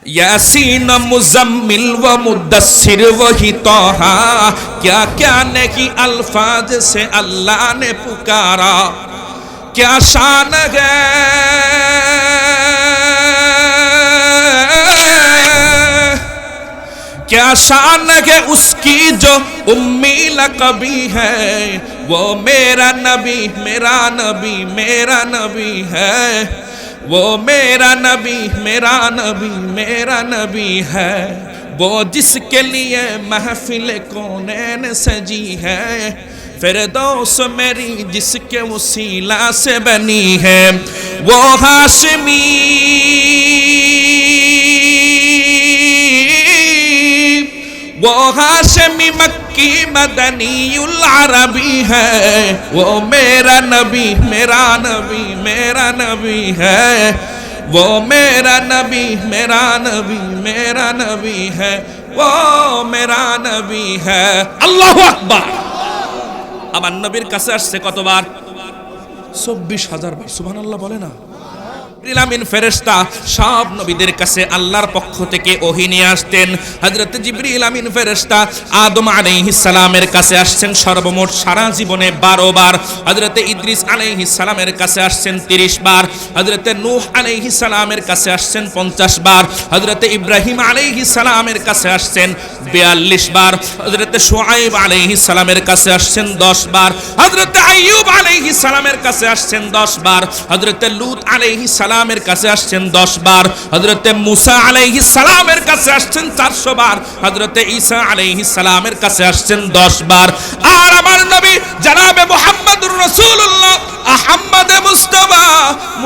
यासीन मुज़म्मिल व मुद्दस्सिर वही तौहा, क्या क्या नहीं अल्फाज से अल्लाह ने पुकारा। क्या शान है, क्या शान है उसकी जो उम्मी लक़बी है। वो मेरा नबी मेरा नबी मेरा नबी है। वो मेरा नबी मेरा नबी मेरा नबी है। वो जिसके लिए महफिल कौनैन सजी है। फिरदौस मेरी जिसके वसीला से बनी है। वो हाशमी वो हाशमी मक्की मदनीउल अरबी है। वो मेरा नबी मेरा नबी मेरा नबी है। वो मेरा नबी मेरा नबी मेरा नबी है। वो मेरा नबी है। আল্লাহু আকবার। আমার নবীর কাছে আসছে কতবার? ২৪,০০০ বার। সুবহানাল্লাহ বলে না? জিবরিল আমিন ফেরেশতা সব নবীদের কাছে আল্লাহর পক্ষ থেকে ওহী নিয়ে আসতেন। হযরত জিবরিল আমিন ফেরেশতা আদম আলাইহিস সালামের কাছে আসছেন সর্বমোট সারা জীবনে ১২ বার। হযরত ইদ্রিস আলাইহিস সালামের কাছে আসছেন ৩০ বার। হযরত নূহ আলাইহিস সালামের কাছে আসছেন ৫০ বার। হযরত ইব্রাহিম আলাইহিস সালামের কাছে আসছেন ৪২ বার। হযরত শুআয়ব আলাইহিস সালামের কাছে আসছেন ১০ বার। হযরত আইয়ুব আলাইহিস সালামের কাছে আসছেন ১০ বার। হযরত লূত আলাইহিস সালামের কাছে আসছেন ১০ বার। হযরত মুসা আলাইহিস সালামের কাছে আসছেন ৪০০ বার। হযরত ঈসা আলাইহিস সালামের কাছে আসছেন ১০ বার। আর আমার নবী জনাবে মুহাম্মদুর রাসূলুল্লাহ আহমদ মুস্তাফা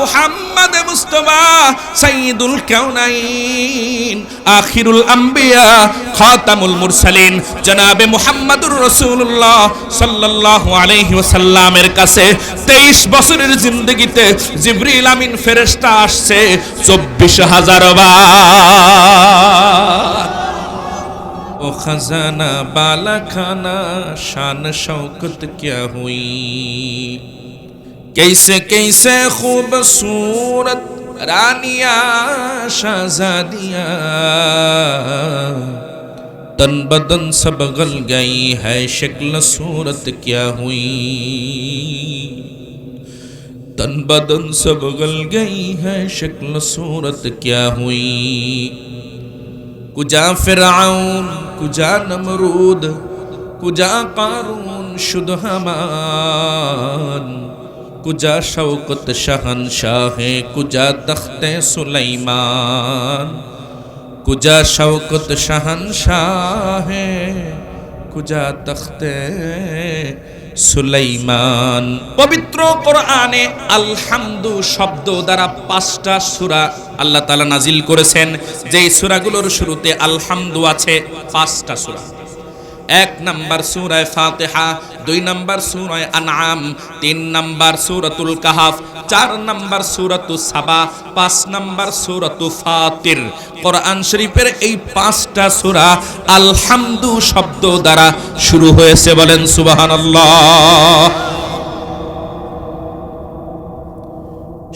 মুহাম্মদ মুস্তাফা সাইয়্যিদুল কাউনাইন আখিরুল আম্বিয়া খাতামুল মুরসালিন জনাবে মুহাম্মদুর রাসূলুল্লাহ সাল্লাল্লাহু আলাইহি ওয়াসাল্লামের কাছে 23 বছরের জিন্দেগিতে জিবরিল আমিন ফেরেশতা আসছে ২৪,০০০ বার। ও खजाना बाला खाना शान शौकत क्या हुई। कैसे कैसे खूबसूरत रानिया शहजादिया। तन बदन सब गल गई है शक्ल सूरत क्या हुई। तन बदन सब गल गई है शक्ल सूरत क्या हुई। कुजा फिरआउन कुजा नमरूद कुजा कारून शुद हमान। कुजा शौकत शहनशाह कुजा तख्ते सुलेमान। कुजा शौकत शहनशाह कुजा तख्ते সুলাইমান। পবিত্র কোরআনে আলহামদু শব্দ দ্বারা ৫টা সূরা আল্লাহ তাআলা নাজিল করেছেন। যেই সূরাগুলোর শুরুতে আলহামদু আছে ৫টা সূরা। ১ নাম্বার সূরা ফাতিহা, ২ নাম্বার সূরা আনআম, ৩ নাম্বার সূরাতুল কাহাফ, ৪ নাম্বার সূরাতুস সাবা, ৫ নাম্বার সূরাতু ফাতির। কোরআন শরীফের এই ৫টা সূরা আলহামদু শব্দ দ্বারা শুরু হয়েছে। বলেন সুবহানাল্লাহ।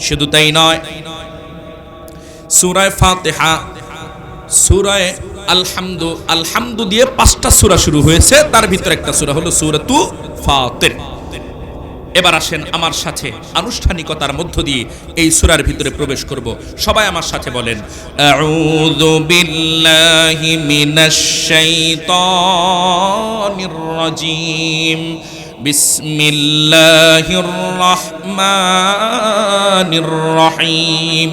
শুধু তাই নয়, সূরা ফাতিহা সূরা আলহামদু দিয়ে ৫টা সূরা শুরু হয়েছে। তার ভিতরে একটা সূরা হলো সূরাতু ফাতির। এবার আসেন আমার সাথে আনুষ্ঠানিকতার মধ্য দিয়ে এই সূরার ভিতরে প্রবেশ করব। সবাই আমার সাথে বলেন আউযু বিল্লাহি মিনাশ শাইতানির রাজীম। বিসমিল্লাহির রহমানির রহিম।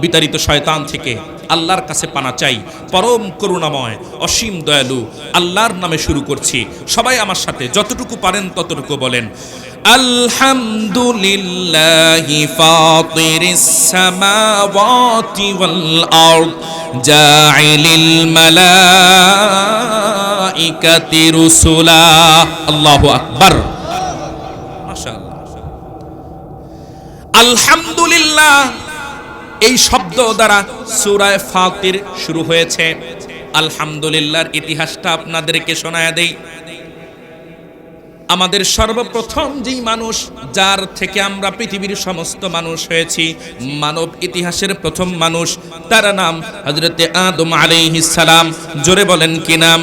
বিতাড়িত শয়তান থেকে আল্লাহর কাছে পানা চাই। পরম করুণাময় অসীম দয়ালু আল্লাহর নামে শুরু করছি। সবাই আমার সাথে যতটুকু পারেন ততটুকু বলেন আলহামদুলিল্লাহি ফাতিরিস সামাওয়াতি ওয়াল আরদ জাইলিল মালাইকাতি রুসুলা। আল্লাহু আকবার। মাশাআল্লাহ। আলহামদুলিল্লাহ এই শব্দ দ্বারা সূরা ফাতির শুরু হয়েছে। আলহামদুলিল্লাহর ইতিহাসটা আপনাদেরকে শোনায়া দেই। আমাদের সর্বপ্রথম যেই মানুষ যার থেকে আমরা পৃথিবীর সমস্ত মানুষ হয়েছি, মানব ইতিহাসের প্রথম মানুষ, তার নাম হযরতে আদম আলাইহিস সালাম। জোরে বলেন কি নাম?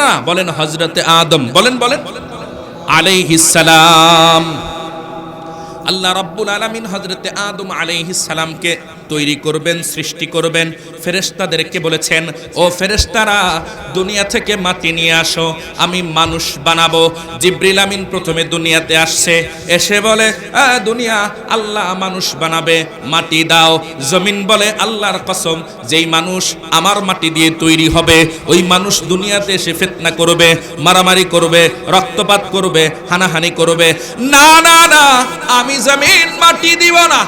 না বলেন হযরতে আদম, বলেন আলাইহিস সালাম। আল্লাহ রাব্বুল আলামিন হযরতে আদম আলাইহিস সালামকে তৈরি করবেন, সৃষ্টি করবেন। ফেরেশতাদেরকে বলেছেন, ও ফেরেশতারা দুনিয়া থেকে মাটি নিয়ে আসো, আমি মানুষ বানাবো। জিবরিল আমিন প্রথমে দুনিয়াতে আসছে, এসে বলে দুনিয়া আল্লাহ মানুষ বানাবে, মাটি দাও। জমিন বলে আল্লাহর কসম, যেই মানুষ আমার মাটি দিয়ে তৈরি হবে ওই মানুষ দুনিয়াতে এসে ফিতনা করবে, মারামারি করবে, রক্তপাত করবে, হানাহানি করবে। না না না, আমি জমিন মাটি দিব না।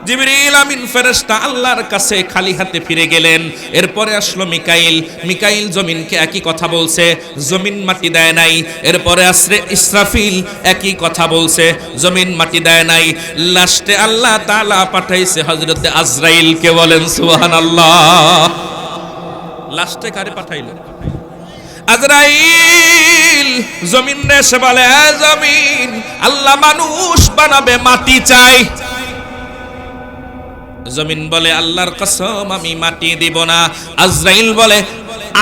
জিবরিল আমিন ফেরেশতা আল্লাহর কাছে খালি হাতে ফিরে গেলেন। এরপরে আসলো মিকাইল। মিকাইল জমিনকে একই কথা বলছে, জমিন মাটি দেয় নাই। এরপরে আসলে ইসরাফিল, একই কথা বলছে, জমিন মাটি দেয় নাই। লাস্টে আল্লাহ তাআলা পাঠাইছে হযরতে আজরাইলকে। বলেন সুবহানাল্লাহ। লাস্টে কারে পাঠাইলো? আজরাইল। জমিন এসে বলে, জমিন আল্লাহ মানুষ বানাবে, মাটি চাই। জমিন বলে আল্লাহর কসম আমি মাটি দিব না। আজরাইল বলে,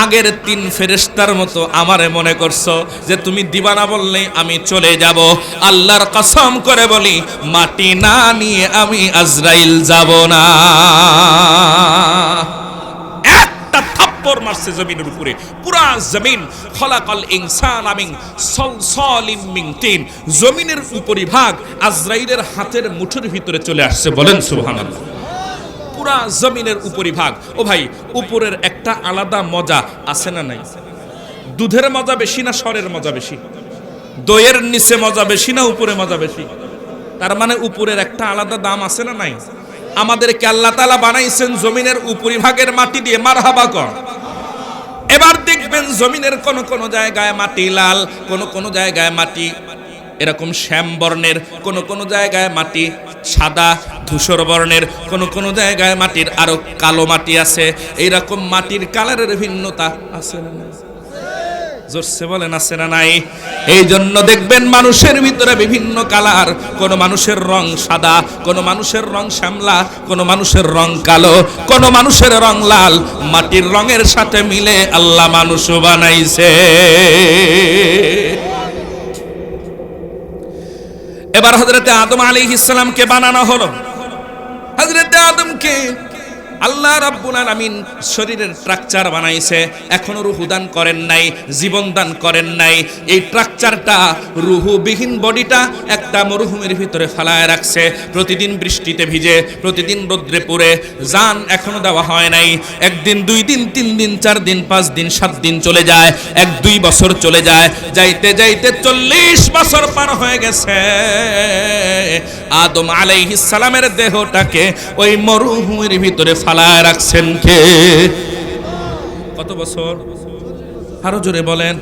আগের 3 ফেরেশতার মতো আমারে মনে করছো যে তুমি দিবা না বললে আমি চলে যাব। আল্লাহর কসম করে বলি, মাটি না নিয়ে আমি আজরাইল যাব না। একটা থাপ্পড় মারছে জমিনের উপরে, পুরা জমিন। খলাকাল ইনসান মিন সলসালিম মিন তিন, জমিনের উপরিভাগ আজরাইলের হাতের মুঠোর ভিতরে চলে আসছে। বলেন সুবহানাল্লাহ। পুরা জমিনের উপরিভাগ। ও ভাই, উপরের একটা আলাদা মজা আছে না নাই? দুধের মজা বেশি না সরের মজা বেশি? দইয়ের নিচে মজা বেশি না উপরে মজা বেশি? তার মানে উপরের একটা আলাদা দাম আছে না নাই? আমাদেরকে আল্লাহ তাআলা বানাইছেন জমিনের উপরিভাগের মাটি দিয়ে। মারহাবা কর। এবার দেখবেন জমিনের কোন কোন জায়গায় মাটি লাল, কোন কোন জায়গায় মাটি এরকম শ্যাম বর্ণের, কোন কোন জায়গায় মাটি সাদা ধূসর বর্ণের, কোন কোন জায়গায় মাটির আরো কালো মাটি আছে। এইরকম মাটির কালারের ভিন্নতা আছে না নাই? জোরসে বলেন আছে না নাই? এই জন্য দেখবেন মানুষের ভিতরে বিভিন্ন কালার। কোন মানুষের রং সাদা, কোন মানুষের রং শ্যামলা, কোন মানুষের রং কালো, কোন মানুষের রং লাল। মাটির রঙের সাথে মিলে আল্লাহ মানুষ বানাইছে। এবার হযরতে আদম আলাইহিস সালামকে বানানো হলো। হযরতে আদমকে আল্লাহ রাব্বুল আলামিন শরীরের স্ট্রাকচার বানাইছে, এখনো রূহ দান করেন নাই, জীবন দান করেন নাই। এই স্ট্রাকচারটা, রূহবিহীন বডিটা একটা মরুভূমির ভিতরে ফালায় রাখছে। প্রতিদিন বৃষ্টিতে ভিজে, প্রতিদিন রোদ্রে পুড়ে, জান এখনো দেওয়া হয় নাই। 1 দিন 2 দিন 3 দিন 4 দিন 5 দিন 7 দিন চলে যায়, 1-2 বছর চলে যায়। যাইতে যাইতে 40 বছর পার হয়ে গেছে। আদম আলাইহিস সালামের দেহটাকে ওই মরুভূমির ভিতরে ফালায় রাখছেন কে? কত বছর? আরো জোরে বলেন।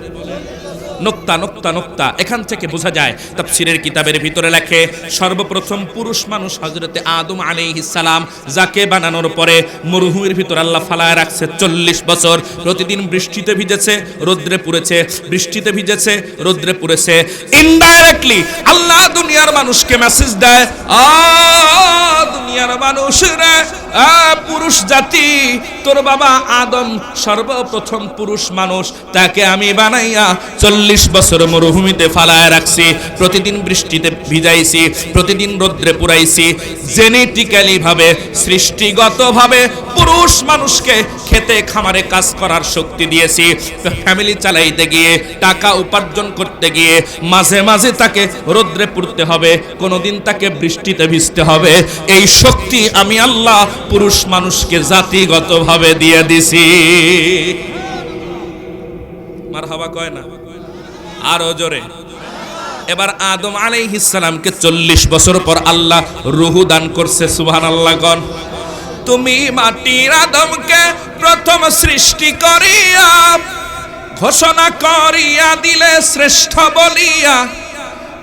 নোক্তা নোক্তা নোক্তা। এখান থেকে বোঝা যায়, তাফসীরের কিতাবের ভিতরে লেখে, সর্বপ্রথম পুরুষ মানুষ হযরতে আদম আলাইহিস সালাম, যাকে বানানোর পরে মরুভূমির ভিতর আল্লাহ ফালায় রাখছে 40 বছর। প্রতিদিন বৃষ্টিতে ভিজেছে, রোদ্রে পুড়েছে, বৃষ্টিতে ভিজেছে, রোদ্রে পুড়েছে। ইনডাইরেক্টলি আল্লাহ দুনিয়ার মানুষকে মেসেজ দেয়, দুনিয়ার মানুষরা, পুরুষ জাতি, তোর বাবা আদম সর্বপ্রথম পুরুষ মানুষ, তাকে আমি বানাইয়া 40 বছর মরুভূমিতে ফালায় রাখছি। প্রতিদিন বৃষ্টিতে ভিজাইছি, প্রতিদিন রোদ্রে পুড়াইছি। জেনেটিক্যালি ভাবে, সৃষ্টিগত ভাবে পুরুষ মানুষকে খেতে খামারে কাজ করার শক্তি দিয়েছি। ফ্যামিলি চালাইতে গিয়ে, টাকা উপার্জন করতে গিয়ে মাঝে মাঝে তাকে রোদ্রে পুড়তে হবে, কোনোদিন তাকে বৃষ্টিতে ভিজতে হবে। এই শক্তি আমি আল্লাহ পুরুষ মানুষকে জাতিগতভাবে দিয়ে দিছি। মারহাবা কয় না? আরো জোরে। এবার আদম আলাইহিস সালামকে 40 বছর পর আল্লাহ রূহ দান করছে। সুবহানাল্লাহ গণ। তুমি মাটির আদমকে প্রথম সৃষ্টি করিয়া ঘোষণা করিয়া দিলে শ্রেষ্ঠ বলিয়া,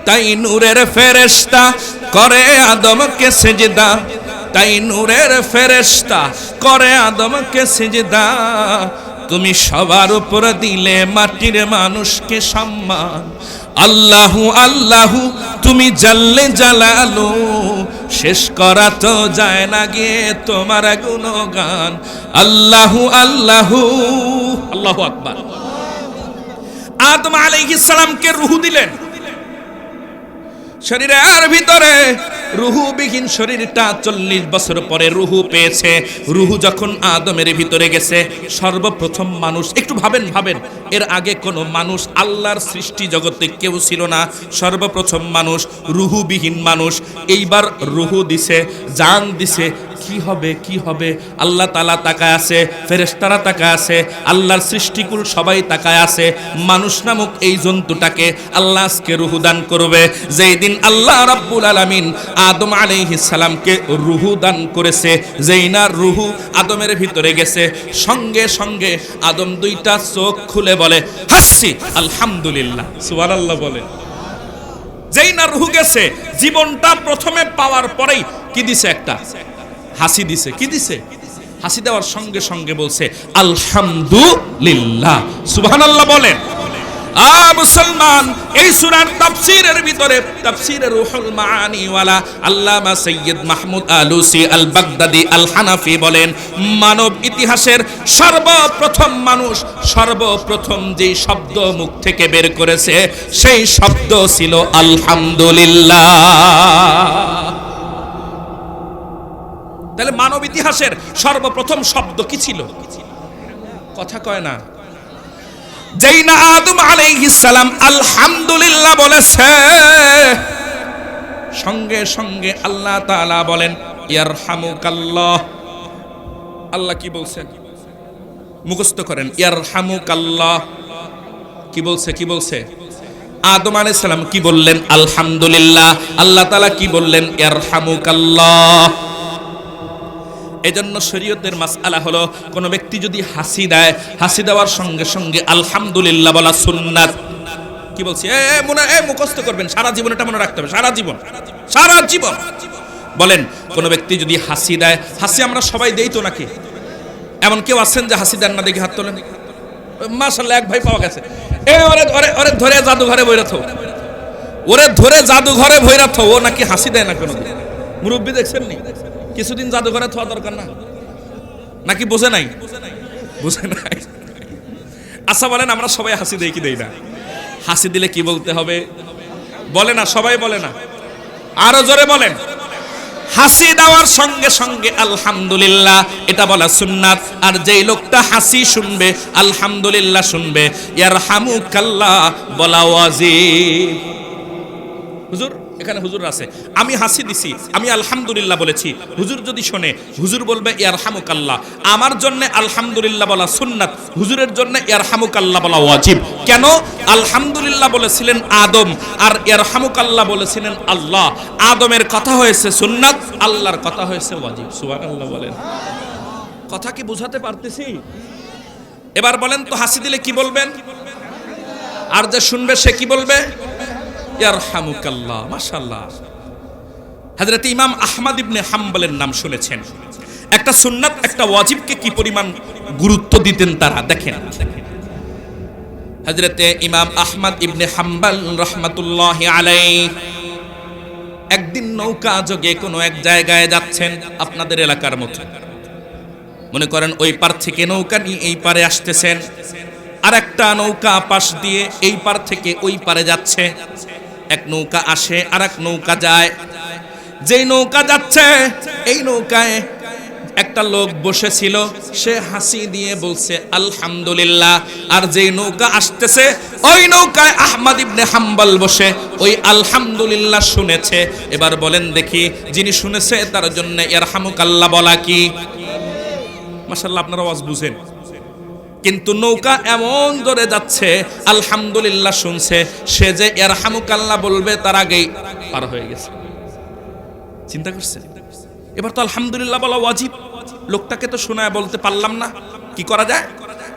তাই নূরের ফেরেশতা করে আদমকে সিজদা, তাই নূরের ফেরেশতা করে আদমকে সিজদা। তুমি সবার উপরে দিলে মাটির মানুষকে সম্মান। আল্লাহু আল্লাহু তুমি জাল্লে জালালু, শেষ করা তো যায় না গে তোমার গুণগান। আল্লাহু আল্লাহু, আল্লাহু আকবার। আদম আলাইহিস সালামকে রূহ দিলেন, শরীরের ভিতরে রুহুবিহীন শরীরটা 40 বছর পরে রুহু পেয়েছে। রুহু যখন আদমের ভিতরে গেছে, সর্বপ্রথম মানুষ, একটু ভাবেন এর আগে কোনো মানুষ আল্লাহর সৃষ্টি জগতে কেউ ছিল না, সর্বপ্রথম মানুষ, রুহুবিহীন মানুষ। এইবার রুহু দিছে, জান দিছে, কি হবে আল্লাহ তাআলা তাকায় আছে, ফেরেশতারা তাকায় আছে, আল্লাহর সৃষ্টিকুল সবাই তাকায় আছে। মানুষ নামক এই জন্তুটাকে আল্লাহ আজকে রুহু দান করবে। যেই দিন আল্লাহ রাব্বুল আলামিন আদম আলাইহিস সালামকে রুহু দান করেছে, যেই না রুহু আদমের ভিতরে গেছে, সঙ্গে সঙ্গে আদম দুইটা চোখ খুলে বলে হাসি আলহামদুলিল্লাহ, সুবহানাল্লাহ বলে। যেই না রুহু গেছে, জীবনটা প্রথমে পাওয়ার পরেই কি দিছে? একটা হাসি দিছে। কি দিছে? হাসি দেওয়ার সঙ্গে সঙ্গে বলছে আলহামদুলিল্লাহ, সুবহানাল্লাহ বলেন। মুসলমান, এই সূরার তাফসীরের ভিতরে তাফসীরে রুহুল মাআনি ওয়ালা আল্লামা সৈয়দ মাহমুদ আলুসি আল বাগদাদি আল হানাফি বলেন, মানব ইতিহাসের সর্বপ্রথম মানুষ সর্বপ্রথম যেই শব্দ মুখ থেকে বের করেছে, সেই শব্দ ছিল আলহামদুলিল্লাহ। তাহলে মানব ইতিহাসের সর্বপ্রথম শব্দ কি ছিল? কথা কয় না। যেই না আদম আলাইহিস সালাম আলহামদুলিল্লাহ বলেছে, সঙ্গে সঙ্গে আল্লাহ তাআলা বলেন ইয়ারহামুকাল্লাহ। আল্লাহ কি বলছেন? মুখস্থ করেন, ইয়ারহামুকাল্লাহ। কি বলছে? আদম আলাইহিস সালাম কি বললেন? আলহামদুলিল্লাহ। আল্লাহ তাআলা কি বললেন? ইয়ারহামুকাল্লাহ। এজন্য শরীয়তের মাসআলা হলো, কোন ব্যক্তি যদি হাসি দেয়, হাসি দেওয়ার সঙ্গে সঙ্গে আলহামদুলিল্লাহ বলা সুন্নাত। কি বলছি? মুখস্থ করবেন, সারা জীবন এটা মনে রাখতে হবে, সারা জীবন বলেন। কোন ব্যক্তি যদি হাসি দেয়, হাসি আমরা সবাই দেই তো নাকি? এমন কেউ আছেন যে হাসি দেন না? দেখি হাত তোলেন। মাশাআল্লাহ, এক ভাই পাওয়া গেছে। ওরে ধরে জাদুঘরে বইরাথ, ও নাকি হাসি দেয় না কোনোদিন। মুরব্বী দেখছেন নি? কিছুদিন জাদুঘরে থাকা দরকার না নাকি? বোঝে নাই। আচ্ছা বলেন, আমরা সবাই হাসি দেই কি দেই না? হাসি দিলে কি বলতে হবে? বলে না, সবাই বলে না, আরো জোরে বলেন। হাসি দেওয়ার সঙ্গে সঙ্গে আলহামদুলিল্লাহ এটা বলা সুন্নাত। আর যেই লোকটা হাসি শুনবে, আলহামদুলিল্লাহ শুনবে, ইয়ারহামুকাল্লাহ বলা ওয়াজিব। হুজুর, এখানে হুজুর আছে, আমি হাসি দিছি, আমি আলহামদুলিল্লাহ বলেছি, হুজুর যদি শোনে, হুজুর বলবে ইয়ারহামুকাল্লাহ। আমার জন্য আলহামদুলিল্লাহ বলা সুন্নাত, হুজুরের জন্য ইয়ারহামুকাল্লাহ বলা ওয়াজিব। কেন? আলহামদুলিল্লাহ বলেছিলেন আদম, আর ইয়ারহামুকাল্লাহ বলেছিলেন আল্লাহ। আদমের কথা হয়েছে সুন্নাত, আল্লাহর কথা হয়েছে ওয়াজিব। সুবহানাল্লাহ বলেন। কথা কি বুঝাতে পারতেছি? এবার বলেন তো, হাসি দিলে কি বলবেন? আর যে শুনবে সে কি বলবে? ইয়ারহামুকাল্লাহ। মাশাআল্লাহ। হযরত ইমাম আহমদ ইবনে হাম্বলের নাম শুনেছেন। একটা সুন্নাত, একটা ওয়াজিবকে কি পরিমাণ গুরুত্ব দিতেন তারা, দেখেন। হযরত ইমাম আহমদ ইবনে হাম্বল রাহমাতুল্লাহি আলাইহি একদিন নৌকা যোগে কোনো এক জায়গায় যাচ্ছেন, আপনাদের এলাকার মতো। মনে করেন ওই পার থেকে নৌকা নিয়ে এই পারে আসতেছেন, আর একটা নৌকা পাশ দিয়ে এই পার থেকে ওই পারে যাচ্ছে। এক নৌকা আসে, আর এক নৌকা যায়। যেই নৌকা যাচ্ছে, এই নৌকায় একটা লোক বসেছিল, সে হাসি দিয়ে বলছে আলহামদুলিল্লাহ। আর যেই নৌকা আসতেছে, ওই নৌকায় আহমদ ইবনে হাম্বল বসে ওই আলহামদুলিল্লাহ শুনেছে। এবার বলেন দেখি, যিনি শুনেছে তার জন্য ইয়ারহামুকাল্লাহ বলা কি? মাশাআল্লাহ, আপনারা আওয়াজ বুঝেন। কিন্তু নৌকা এমন জোরে যাচ্ছে, আলহামদুলিল্লাহ শুনছে, সে যে ইয়ারহামুকাল্লাহ বলবে তার আগেই পার হয়ে গেছে। চিন্তা করছেন? এবার তো আলহামদুলিল্লাহ বলা ওয়াজিব, লোকটাকে তো শোনায় বলতে পারলাম না, কি করা যায়?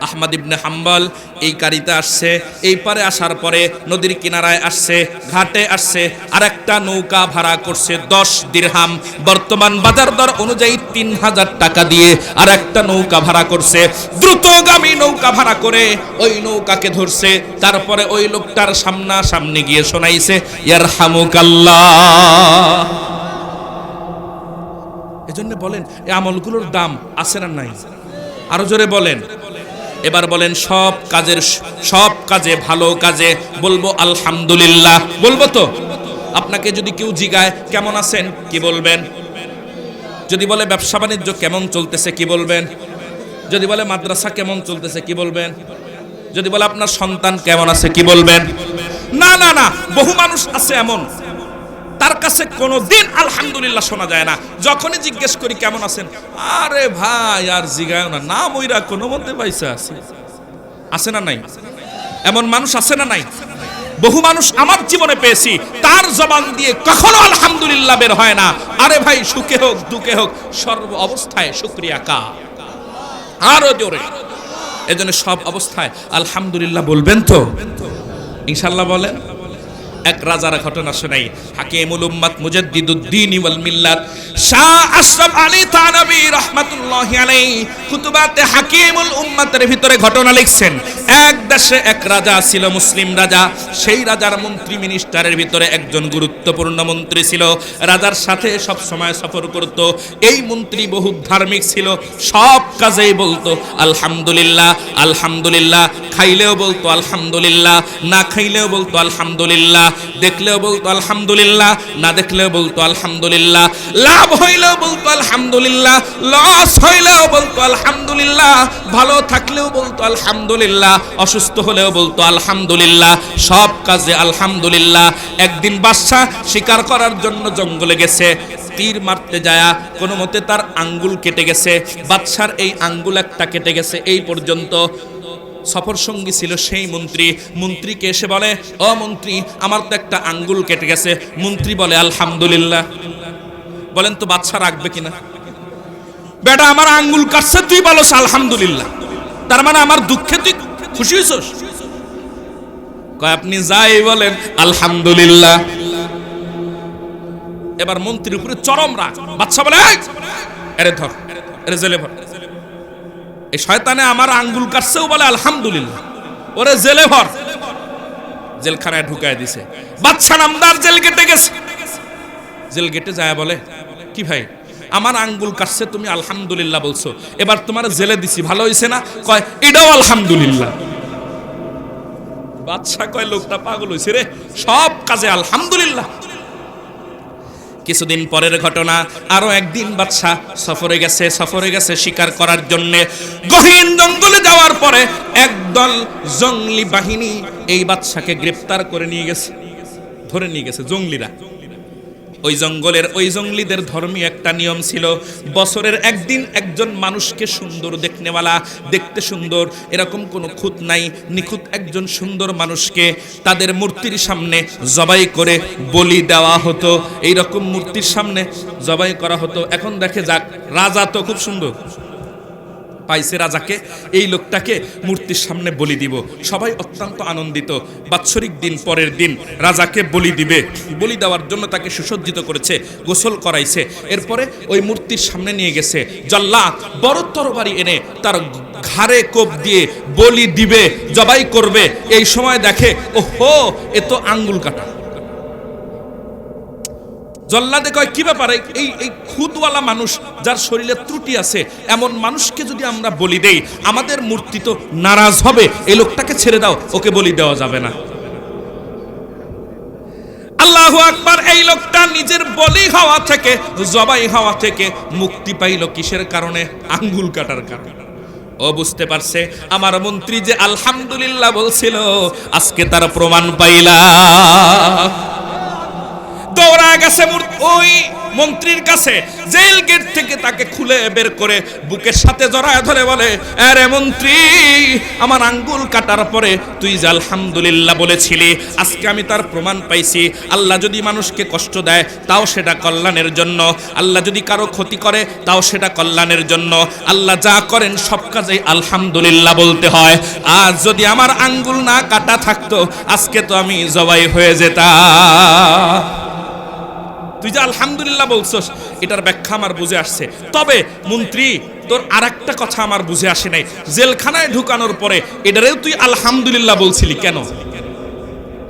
আহমদ ইবনে হাম্বল এই গাড়িতে আসছে, এই পারে আসার পরে নদীর কিনারায় আসছে, ঘাটে আসছে, আরেকটা নৌকা ভাড়া করছে 10 দিরহাম, বর্তমান বাজার দর অনুযায়ী 3000 টাকা দিয়ে আরেকটা নৌকা ভাড়া করছে। দ্রুতগামী নৌকা ভাড়া করে ওই নৌকাকে ধরছে, তারপরে ওই লোকটার সামনাসামনি গিয়ে শোনাইছে ইয়ারহামুকাল্লাহ। এজন্য বলেন এই আমলগুলোর দাম আছে না নাই? আরো জোরে বলেন। এবার বলেন সব কাজে ভালো কাজে বলবো আলহামদুলিল্লাহ, বলবো তো? আপনাকে যদি কেউ জিগায় কেমন আছেন, কি বলবেন? যদি বলে ব্যবসা বাণিজ্য কেমন চলতেছে, কি বলবেন? যদি বলে মাদ্রাসা কেমন চলতেছে, কি বলবেন? যদি বলে আপনার সন্তান কেমন আছে, কি বলবেন? না না না, বহু মানুষ আছে এমন, তার কাছে কোনোদিন আলহামদুলিল্লাহ শোনা যায় না। যখনই জিজ্ঞেস করি কেমন আছেন, আরে ভাই আর জিগায় না, না মইরা কোনো মধ্যে পাইছে আছে। আছে না নাই? এমন মানুষ আছে না নাই? বহু মানুষ আমার জীবনে পেয়েছি, তার জবান দিয়ে কখনো আলহামদুলিল্লাহ বের হয় না। আরে ভাই, সুখে হোক দুঃখে হোক সর্ব অবস্থায় শুকরিয়া কা, আরো জোরে। এজন্য সব অবস্থায় আলহামদুলিল্লাহ বলবেন তো ইনশাআল্লাহ। বলেন। এক রাজার ঘটনা শোনাই। হাকিমুল উম্মাত মুজাদ্দিদুদ্দিন ওয়াল মিল্লাত শাহ আশরাফ আলী থানভী রাহমাতুল্লাহি আলাইহি কুতুবাতে হাকিমুল উম্মাতের ভিতরে ঘটনা লিখছেন। এক দেশে এক রাজা ছিল, মুসলিম রাজা। সেই রাজার মন্ত্রী মিনিস্টারের ভিতরে একজন গুরুত্বপূর্ণ মন্ত্রী ছিল, রাজার সাথে সব সময় সফর করত। এই মন্ত্রী বহু ধার্মিক ছিল, সব কাজেই বলতো আলহামদুলিল্লাহ আলহামদুলিল্লাহ, খাইলেও বলতো আলহামদুলিল্লাহ, না খাইলেও বলতো আলহামদুলিল্লাহ, দেখলেও বলতো আলহামদুলিল্লাহ, না দেখলেও বলতো আলহামদুলিল্লাহ, লাভ হইলেও বলতো আলহামদুলিল্লাহ, লস হইলেও বলতো আলহামদুলিল্লাহ, ভালো থাকলেও বলতো আলহামদুলিল্লাহ, অসুস্থ হলেও বলতো আলহামদুলিল্লাহ, সব কাজে আলহামদুলিল্লাহ। একদিন বাদশা শিকার করার জন্য জঙ্গলে গেছে, তীর মারতে যায় কোনো মতে তার আঙ্গুল কেটে গেছে। বাদশার এই আঙ্গুল একটা কেটে গেছে। এই পর্যন্ত সফর সঙ্গী ছিল সেই মন্ত্রী। মন্ত্রীকে এসে বলে, ও মন্ত্রী, আমার তো একটা আঙ্গুল কেটে গেছে। মন্ত্রী বলে আলহামদুলিল্লাহ। বলেন তো বাদশা রাখবে কিনা? বেটা, আমার আঙ্গুল কাটছে, তুই বলস আলহামদুলিল্লাহ, তার মানে আমার দুঃখে তুই খুশি হইছস? কয় আপনি যাই বলেন আলহামদুলিল্লাহ। এবার মন্ত্রীর উপরে চরম রাগ। বাদশা বলে, আরে ধর, আরে জেলে ভর। এই শয়তানে আমার আঙ্গুল কাটছেও বলে আলহামদুলিল্লাহ, ওরে জেলে ভর। জেলখানায় ঢুকায় দিছে। বাদশা নামদার জেল গেটে গেছে। জেল গেটে যায় বলে, কি ভাই, আমার আঙ্গুল কাটছে, তুমি আলহামদুলিল্লাহ বলছো, এবার তোমার জেলে দিছি, ভালো হইছে না? কয় এটাও আলহামদুলিল্লাহ। বাদশা কয় লোকটা পাগল হইছে রে, সব কাজে আলহামদুলিল্লাহ। কিছুদিন পরের ঘটনা। আরো একদিন বাদশা সফরে গেছে শিকার করার জন্য। গহীন জঙ্গলে যাওয়ার পরে একদল জঙ্গলি বাহিনী এই বাদশাকে গ্রেফতার করে নিয়ে গেছে, ধরে নিয়ে গেছে জঙ্গলিরা। ওই জঙ্গলিদের ধর্মীয় একটা নিয়ম ছিল, বছরের একদিন একজন মানুষকে সুন্দর দেখনেওয়ালা, দেখতে সুন্দর এরকম কোনো খুঁত নাই, নিখুঁত একজন সুন্দর মানুষকে তাদের মূর্তির সামনে জবাই করে বলি দেওয়া হতো। এইরকম মূর্তির সামনে জবাই করা হতো। এখন দেখে যাক, রাজা তো খুব সুন্দর পাইছে, রাজাকে এই লোকটাকে মূর্তির সামনে বলি দিব। সবাই অত্যন্ত আনন্দিত। বাৎসরিক দিন পরের দিন রাজাকে বলি দিবে, বলি দেওয়ার জন্য তাকে সুসজ্জিত করেছে, গোসল করাইছে। এরপরে ওই মূর্তির সামনে নিয়ে গেছে। জল্লাদ বড় তরবারি এনে তার ঘাড়ে কোপ দিয়ে বলি দিবে, জবাই করবে। এই সময় দেখে, ওহো, এ তো আঙ্গুল কাটা। জল্লাদে কয়, কি ব্যাপারে, এই খুদওয়ালা মানুষ, যার শরীরে ত্রুটি আছে, এমন মানুষকে যদি আমরা বলি দেই, আমাদের মূর্তি তো নারাজ হবে, এই লোকটাকে ছেড়ে দাও, ওকে বলি দেওয়া যাবে না। আল্লাহু আকবার। এই লোকটা নিজের বলি হওয়া থেকে, জবাই হওয়া থেকে মুক্তি পাইল। কিসের কারণে? আঙ্গুল কাটার কারণে। ও বুঝতে পারছে আমার মন্ত্রী যে আলহামদুলিল্লাহ বলছিল, আজকে তার প্রমাণ পাইলা। দৌড়া গেছে ওই মন্ত্রীর কাছে জেল গেট থেকে তাকে খুলে বের করে বুকের সাথে জড়ায় ধরে বলে, আরে মন্ত্রী, আমার আঙ্গুল কাটার পরে তুই যে আলহামদুলিল্লাহ বলেছিলি, আজকে আমি তার প্রমাণ পাইছি। আল্লাহ যদি মানুষকে কষ্ট দেয় তাও সেটা কল্যাণের জন্য, আল্লাহ যদি কারো ক্ষতি করে তাও সেটা কল্যাণের জন্য। আল্লাহ যা করেন সব কাজে আলহামদুলিল্লাহ বলতে হয়। আজ যদি আমার আঙ্গুল না কাটা থাকতো, আজকে তো আমি জবাই হয়ে যেতাম। তুই যে আলহামদুলিল্লাহ বলছস, এটার ব্যাখ্যা আমার বুঝে আসছে। তবে মন্ত্রী, তোর আরেকটা কথা আমার বুঝে আসে নাই, জেলখানায় ঢুকানোর পরে এটারেও তুই আলহামদুলিল্লাহ বলছিলি কেন?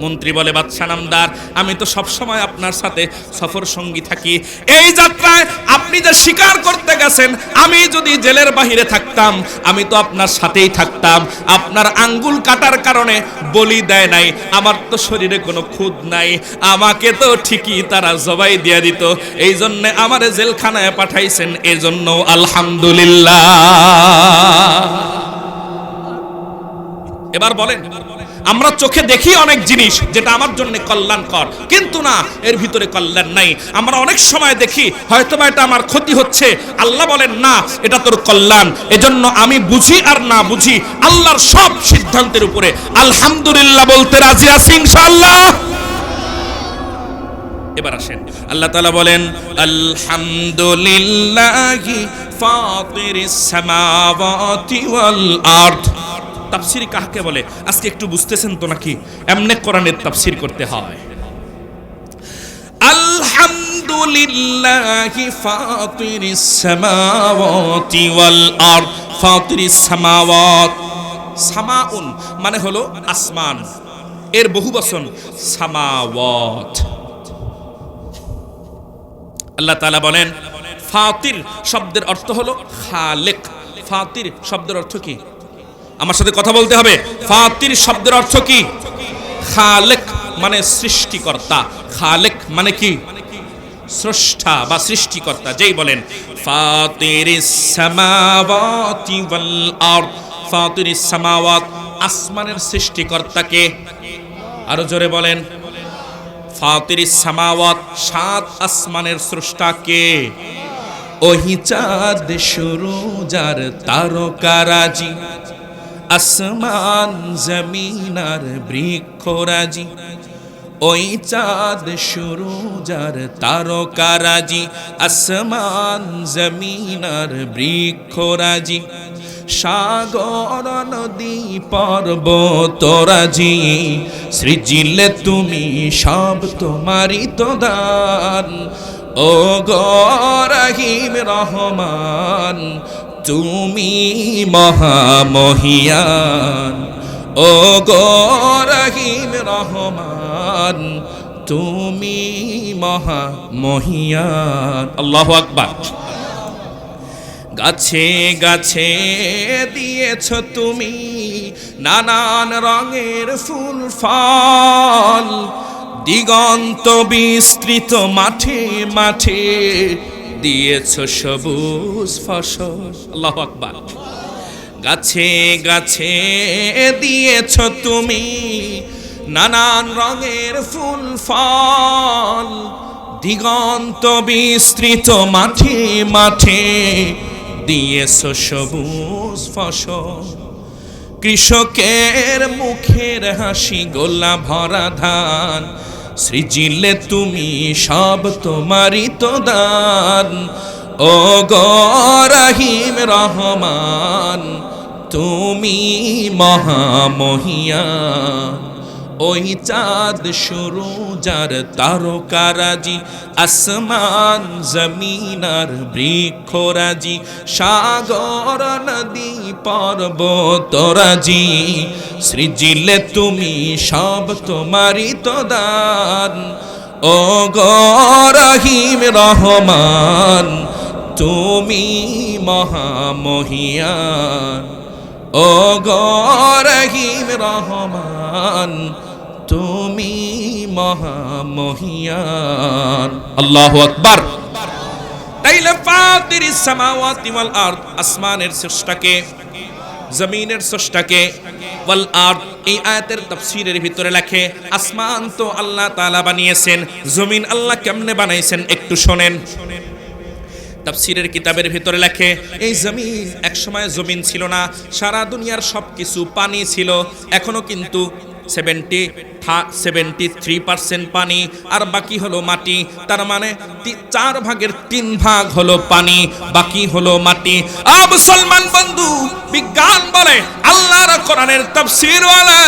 মন্ত্রী বলে, বাদশা নামদার, আমি তো সব সময় আপনার সাথে সফর সঙ্গী থাকি। এই যাত্রায় আপনি যে শিকার করতে গেছেন, আমি যদি জেলের বাহিরে থাকতাম, আমি তো আপনার সাথেই থাকতাম। আপনার আঙ্গুল কাটার কারণে বলি দেয় নাই, আমার তো শরীরে কোনো খুদ নাই, আমাকে তো ঠিকই তারা জবাই দিয়ে দিত। এই জন্য আমারে জেলখানায় পাঠাইছেন, এই জন্য আলহামদুলিল্লাহ। এবার বলেন, আমরা চোখে দেখি অনেক জিনিস যেটা আমার জন্য কল্যাণকর, কিন্তু না, এর ভিতরে কল্যাণ নাই। আমরা অনেক সময় দেখি হয়তোবা এটা আমার ক্ষতি হচ্ছে, আল্লাহ বলেন না, এটা তোর কল্যাণ। এজন্য আমি বুঝি আর না বুঝি, আল্লাহর সব সিদ্ধান্তের উপরে আলহামদুলিল্লাহ বলতে রাজি আছি ইনশাআল্লাহ। এবার আসেন, আল্লাহ তাআলা বলেন, আলহামদুলিল্লাহি ফাতিরিস সামাওয়াতি ওয়াল আরদ। তাফসীর কাকে বলে আজকে একটু বুঝতেছেন তো নাকি? এমনে কোরআনের তাফসীর করতে হয়। আলহামদুলিল্লাহি ফাতিরিস সামাওয়াতি ওয়াল আরদ। ফাতিরিস সামাওয়াত, সামাউন মানে হলো আসমান, এর বহুবচন সামাওয়াত। আল্লাহ তাআলা বলেন, ফাতির শব্দের অর্থ হলো খালেক। ফাতির শব্দের অর্থ কি? আমার সাথে কথা বলতে হবে। ফাতির শব্দের অর্থ কি? খালেক মানে সৃষ্টিকর্তা। খালেক মানে কি? স্রষ্টা বা সৃষ্টিকর্তা। যেই বলেন ফাতিরিস সামাওয়াতি ওয়াল আরদ, ফাতিরিস সামাওয়াত, আসমানের সৃষ্টিকর্তাকে। আরো জোরে বলেন, ফাতিরিস সামাওয়াত, সাত আসমানের স্রষ্টাকে। ওহি চাঁদ সুরুজ আর তারকারাজি, আসমান জমিন আর বৃক্ষরাজি। ওই চাঁদ সুরুজ আর তারকারাজি, আসমান জমিন আর বৃক্ষরাজি। সাগর নদী পর্বতরাজি, সৃজিলে তুমি সব তোমারই তো দান। ও গো রহিম রহমান, তুমি মহামহিয়ান। ও গো রহিম রহমান, তুমি মহামহিয়ান। আল্লাহু আকবার। গাছে গাছে দিয়েছ তুমি নানান রঙের ফুল ফল, দিগন্ত বিস্তৃত মাঠে মাঠে দিয়েছ সবুজ ফসল। আল্লাহু আকবার। গাছে গাছে দিয়েছ তুমি নানান রঙের ফুল ফল, দিগন্ত বিস্তৃত মাঠে মাঠে দিয়েছ সবুজ ফসল। কৃষকের মুখের হাসি গোলা ভরা ধান, সৃজিলে তুমি সব তোমারই তো দান। ও গো রহিম রহমান, তুমি মহামহিয়ান। ওই চাঁদ সুরুজ আর তারকারাজি, আসমান জমিন আর বৃক্ষরাজি। সাগর নদী পর্বতরাজি, সৃজিলে তুমি সব তোমারই তো দান। ও গো রহিম রহমান, তুমি মহামহিয়ান। ও গো রহিম রহমান, তুমি মহামহিয়ান। আল্লাহু আকবার। তাইলে ফাতিরিস সামাওয়াতি ওয়াল আরদ, আসমানের স্রষ্টাকে, জমিনের স্রষ্টাকে, ওয়াল আরদ, এই আয়াতের তাফসীরের ভিতরে লেখে আসমান তো আল্লাহ তাআলা বানিয়েছেন, জমিন আল্লাহ কেমনে বানাইছেন একটু শোনেন। তাফসীরের কিতাবের ভিতরে লেখে এই জমিন, এক সময় জমিন ছিল না, সারা দুনিয়ার সবকিছু পানি ছিল, এখনো কিন্তু 73% পানি আর বাকি হলো মাটি। তার মানে 4 ভাগের 3 ভাগ হলো পানি, বাকি হলো মাটি। মুসলমান বন্ধু, বিজ্ঞান বলে, আল্লাহর কোরআনের তাফসীর বলে,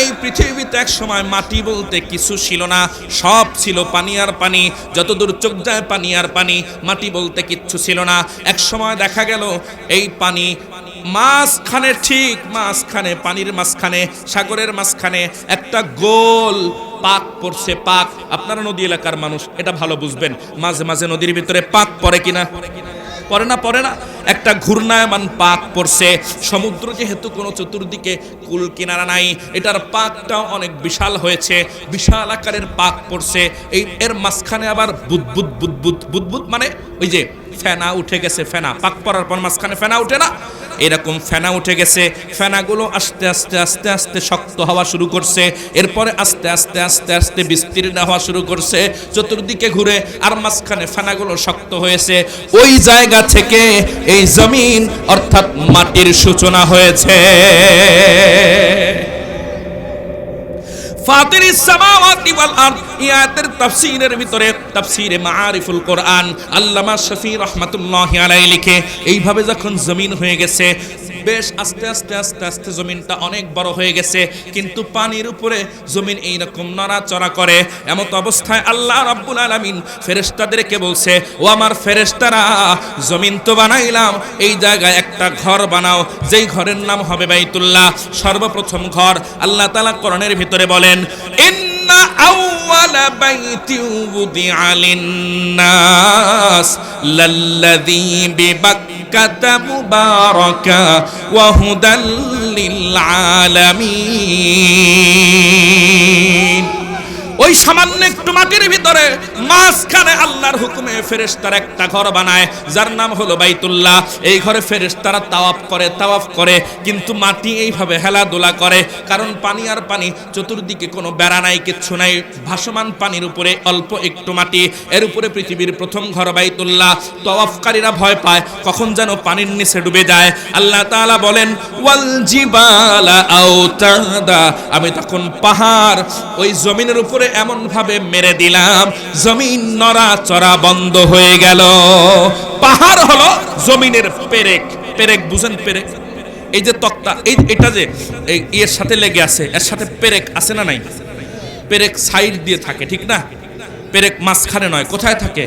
এই পৃথিবীতে এক সময় মাটি বলতে কিছু ছিল না, সব ছিল পানি আর পানি, যতদূর চোখ যায় পানি আর পানি, মাটি বলতে কিচ্ছু ছিল না। এক সময় দেখা গেল এই পানি মাঝখানে, ঠিক মাঝখানে, পানির মাঝখানে, সাগরের মাঝখানে একটা গোল পাক পড়ছে। পাক, আপনারা নদী এলাকার মানুষ, এটা ভালো বুঝবেন, মাঝে মাঝে নদীর ভিতরে পাক পড়ে কিনা? পড়ে না। একটা ঘূর্ণায়মান পাক পড়ছে। সমুদ্র যেহেতু কোনো চতুর্দিকে কুল কিনারা নাই, এটার পাকটাও অনেক বিশাল হয়েছে, বিশাল আকারের পাক পড়ছে। এর মাঝখানে আবার বুদবুদ বুদবুদ বুদবুদ মানে ওই যে ফেনা উঠে গেছে, ফেনা পাক পড়ার পর মাঝখানে ফেনা উঠে না, এরকম ফেনা উঠে গেছে। ফেনাগুলো আস্তে আস্তে আস্তে আস্তে শক্ত হওয়া শুরু করছে, এরপরে আস্তে আস্তে আস্তে আস্তে বিস্তীর্ণ হওয়া শুরু করছে, চতুর্দিকে ঘুরে, আর মাঝখানে ফেনাগুলো শক্ত হয়েছে। ওই জায়গা থেকে এই জমিন অর্থাৎ মাটির সূচনা হয়েছে। ফাতিরিস সামাওয়াতি ওয়াল আরদ, ইয়াতের তাফসীরের ভিতরে তাফসীরে মাআরিফুল কোরআন আল্লামা শফি রাহমাতুল্লাহি আলাইহি লিখে, এইভাবে যখন জমিন হয়ে গেছে, বেশ আস্তে আস্তে আস্তে আস্তে জমিনটা অনেক বড় হয়ে গেছে, কিন্তু পানির উপরে জমিন এইরকম নড়াচড়া করে। এমত অবস্থায় আল্লাহ রাব্বুল আলামিন ফেরেশতাদেরকে বলছে, ও আমার ফেরেশতারা, জমিন তো বানাইলাম, এই জায়গায় একটা ঘর বানাও, যেই ঘরের নাম হবে বাইতুল্লাহ, সর্বপ্রথম ঘর। আল্লাহ তাআলা কোরআনের ভিতরে বলেন, ইন্না আউওয়ালা বাইতিন উদিআ লিন-নাস লাল্লাযী বিবাক্কাতা মুবারাকা ওয়া হুদাল লিল আলামিন। ওই সামান্য একটু মাটির ভিতরে মাঝখানে আল্লাহর হুকুমে ফেরেশতারা একটা ঘর বানায়, যার নাম হলো বাইতুল্লাহ। এই ঘরে ফেরেশতারা তাওয়াফ করে, কিন্তু মাটি এইভাবে হেলাদোলা করে, কারণ পানি আর পানি, চতুর্দিকে কোনো বেড়া নাই, কিচ্ছু নাই, ভাসমান পানির উপরে অল্প একটু মাটি, এর উপরে পৃথিবীর প্রথম ঘর বাইতুল্লাহ। তাওয়াফকারীরা ভয় পায় কখন যেন পানির নিচে ডুবে যায়। আল্লাহ তাআলা বলেন, ওয়াল জিবালা আওতাদা, আমি তখন পাহাড় ওই জমিনের উপরে এমন ভাবে মেরে দিলাম, জমিন নড়াচড়া বন্ধ হয়ে গেল। পাহাড় হলো জমিনের পেরেক। পেরেক বুঝেন? পেরেক, এই যে তক্তা, এটা যে এর সাথে লেগে আছে, এর সাথে পেরেক আছে না নাই? পেরেক সাইড দিয়ে থাকে, ঠিক না? পেরেক মাঝখানে নয়, কোথায় থাকে?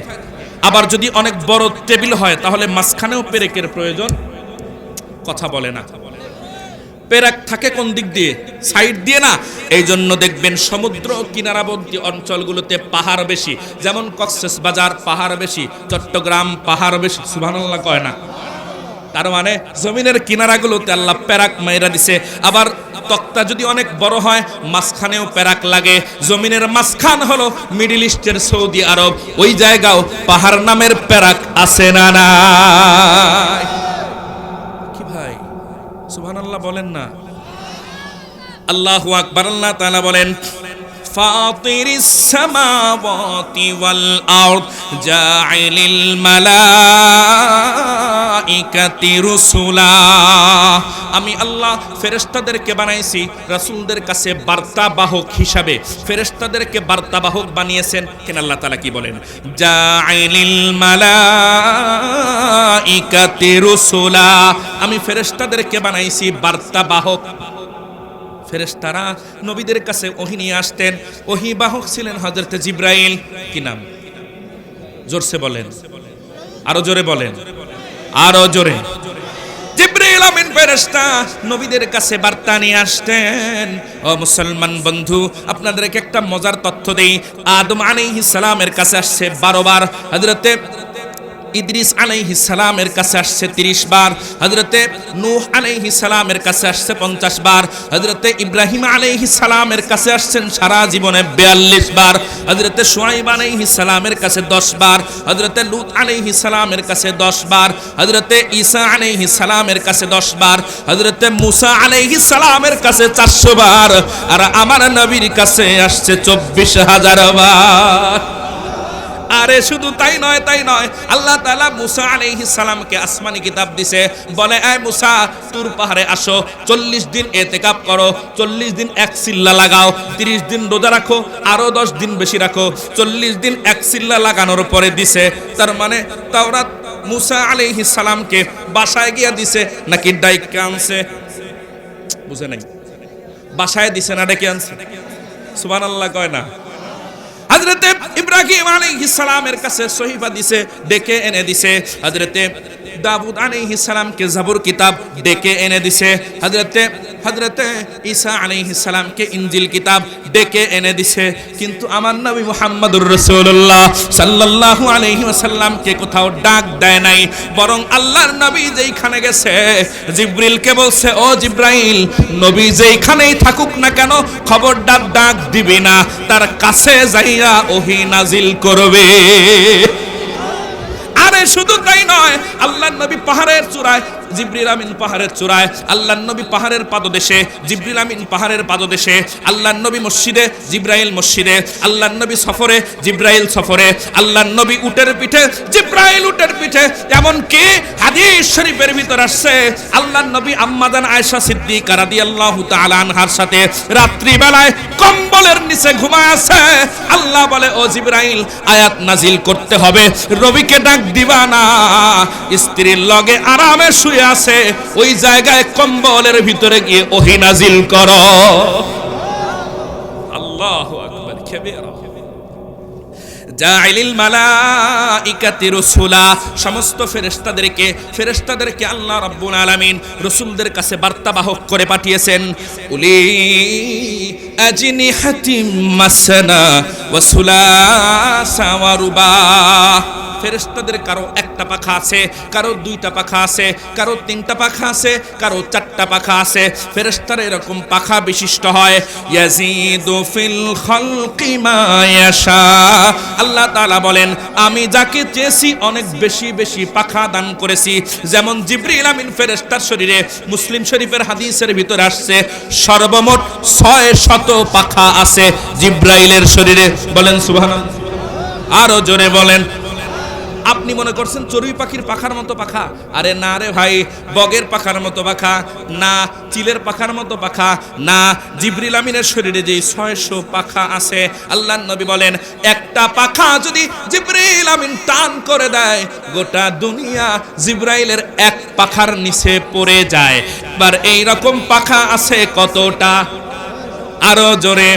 আবার যদি অনেক বড় টেবিল হয়, তাহলে মাঝখানেও পেরেকের প্রয়োজন। কথা বলে না। পেরেক থাকে কোন দিক দিয়ে? সাইড দিয়ে না। এই জন্য দেখবেন সমুদ্র কিনারাবর্তী অঞ্চলগুলোতে পাহাড় বেশি, যেমন কক্সবাজার পাহাড় বেশি, চট্টগ্রাম পাহাড় বেশি। সুবহানাল্লাহ কয় না? তার মানে জমিনের কিনারাগুলোতে আল্লাহ পেরাক মাইরা দিছে। আবার তক্তা যদি অনেক বড় হয়, মাঝখানেও পেরাক লাগে। জমিনের মাঝখান হলো মিডল ইস্টের সৌদি আরব, ওই জায়গাও পাহাড় নামের পেরাক আছে না নাই? কি ভাই সুবহানাল্লাহ বলেন না? আল্লাহু আকবার। আল্লাহ তাআলা বলেন, ফাতিরিস সামাওয়াতি ওয়াল আরদ জাইলিল মালাইকাতি রুসুলা, আমি আল্লাহ ফেরেশতাদেরকে বানাইছি রাসূলদের কাছে বার্তাবাহক হিসাবে। ফেরেশতাদেরকে বার্তাবাহক বানিয়েছেন কেন? আল্লাহ তাআলা কি বলেন? জাইলিল মালাইকাতি রুসুলা, আমি ফেরেশতাদেরকে বানাইছি বার্তাবাহক। ফেরেশতারা নবীদের কাছে ওহী নিয়ে আসতেন। ওহী বাহক ছিলেন হযরত জিবরাইল। কি নাম? জোরসে বলেন, আরো জোরে বলেন, আরো জোরে। জিবরাইল আমিন ফেরেশতা নবীদের কাছে বার্তা নিয়ে আসতেন। ও মুসলমান বন্ধু, আপনাদেরকে একটা মজার তথ্য দেই। আদম আলাইহিস সালামের কাছে আসছে 12 বার। হযরতে ইদ্রিস আলাইহিস সালামের কাছে আসছে 30 বার, হযরতে নূহ আলাইহিস সালামের কাছে আসছে 50 বার, হযরতে ইব্রাহিম আলাইহিস সালামের কাছে আসছেন সারা জীবনে 42 বার, হযরতে শুআয়ব আলাইহিস সালামের কাছে 10 বার, হযরতে লূত আলাইহিস সালামের কাছে 10 বার, হযরতে ঈসা আলাইহিস সালামের কাছে 10 বার, হযরতে মুসা আলাইহিস সালামের কাছে 400 বার, আর আমার নবীর কাছে আসছে 24,000 বার। আরে শুধু তাই নয়, আল্লাহ তাআলা মুসা আলাইহিস সালামকে আসমানি কিতাব দিছে, বলে এই মুসা তুর পাহাড়ে আসো, 40 দিন ইতিকাফ করো, 40 দিন এক চিল্লা লাগাও, 30 দিন রোজা রাখো, আরো 10 দিন বেশি রাখো, 40 দিন এক চিল্লা লাগানোর পরে দিছে। তার মানে তাওরাত মুসা আলাইহিস সালামকে বাসায় গিয়া দিছে নাকি ডাইকে আনছে? বুঝে নাই, বাসায় দিছে না ডেকে আনছে? সুবহানাল্লাহ কয় না? হযরতে ইব্রাহিম আলাইহিস সালামের কাছে সহিফা দিছে, ডেকে এনে দিছে। হযরতে দাউদ আলাইহিস সালামকে জাবুর কিতাব ডেকে এনে দিছে। হযরতে ঈসা আলাইহিস সালামকে ইনজিল কিতাব ডেকে এনে দিছে। কিন্তু আমার নবী মুহাম্মদুর রাসূলুল্লাহ সাল্লাল্লাহু আলাইহি ওয়াসাল্লামকে কোথাও ডাক দেয় নাই, বরং আল্লাহর নবী যেইখানে গেছে জিবরিলকে বলছে, ও জিবরাইল, নবী যেইখানেই থাকুক না কেন খবরদার ডাক দিবি না, তার কাছে যাইয়া ওহী নাজিল করবে। আরে শুধু তাই নয়, আল্লাহর নবী পাহাড়ের চূড়ায়, জিবরিল আমিন পাহাড়ের চূড়ায়, আল্লাহর নবী পাহাড়ের পাদদেশে, জিবরিল আমিন পাহাড়ের পাদদেশে, আল্লাহর নবী মসজিদে, জিবরাইল মসজিদে, আল্লাহর নবী সফরে, জিবরাইল সফরে, আল্লাহর নবী উটের পিঠে, জিবরাইল উটের পিঠে। এমন কি হাদিস শরীফের ভিতর আসছে, আল্লাহর নবী আম্মাজান আয়েশা সিদ্দিকা রাদিয়াল্লাহু তাআলা আনহার সাথে রাত্রি বেলায় কম্বলের নিচে ঘুমায় আছে। আল্লাহ বলে, ও জিবরাইল, আয়াত নাজিল করতে হবে, নবীকে ডাক দিবা না, স্ত্রীর লগে আরামে শুয়ে আছে, ওই জায়গায় কম্বলের ভিতরে গিয়ে ওহী নাজিল করো। আল্লাহু আকবার কাবীরা। জাইলিল মালাইকাতি রাসূলা, সমস্ত ফেরেশতাদেরকে আল্লাহ রাব্বুল আলামিন রাসূলদের কাছে বার্তাবাহক করে পাঠিয়েছেন। উলি আজনিহাতিম মাসনা ওয়া সুলাসা ওয়া রুবা। ফেরেশতাদের কারো একটা পাখা আছে, কারো দুইটা পাখা আছে, কারো তিনটা পাখা আছে, কারো চারটা পাখা আছে। ফেরেশতারা এরকম পাখা বিশিষ্ট হয়। ইয়াজিদু ফিল খালকি মা ইয়াশা। আল্লাহ তাআলা বলেন, আমি যাকে চেয়েছি অনেক বেশি বেশি পাখা দান করেছি। যেমন জিবরিল আমিন ফেরেশতার শরীরে মুসলিম শরীফের হাদিসের ভিতরে আসছে সর্বমোট 600 পাখা আছে জিবরাইলের শরীরে। বলেন সুবহানাল্লাহ। আরো জোরে বলেন। আপনি মনে করছেন চড়ুই পাখির পাখার মতো পাখা? আরে না রে ভাই, বগের পাখার মতো পাখা না, চিলের পাখার মতো পাখা না। জিবরিল আমিনের শরীরে যে 600 পাখা আছে, আল্লাহর নবী বলেন, একটা পাখা যদি জিবরিল আমিন টান করে দেয়, গোটা দুনিয়া জিবরাইলের এক পাখার নিচে পড়ে যায়। এবার এই রকম পাখা আছে কতটা? আরো জোরে।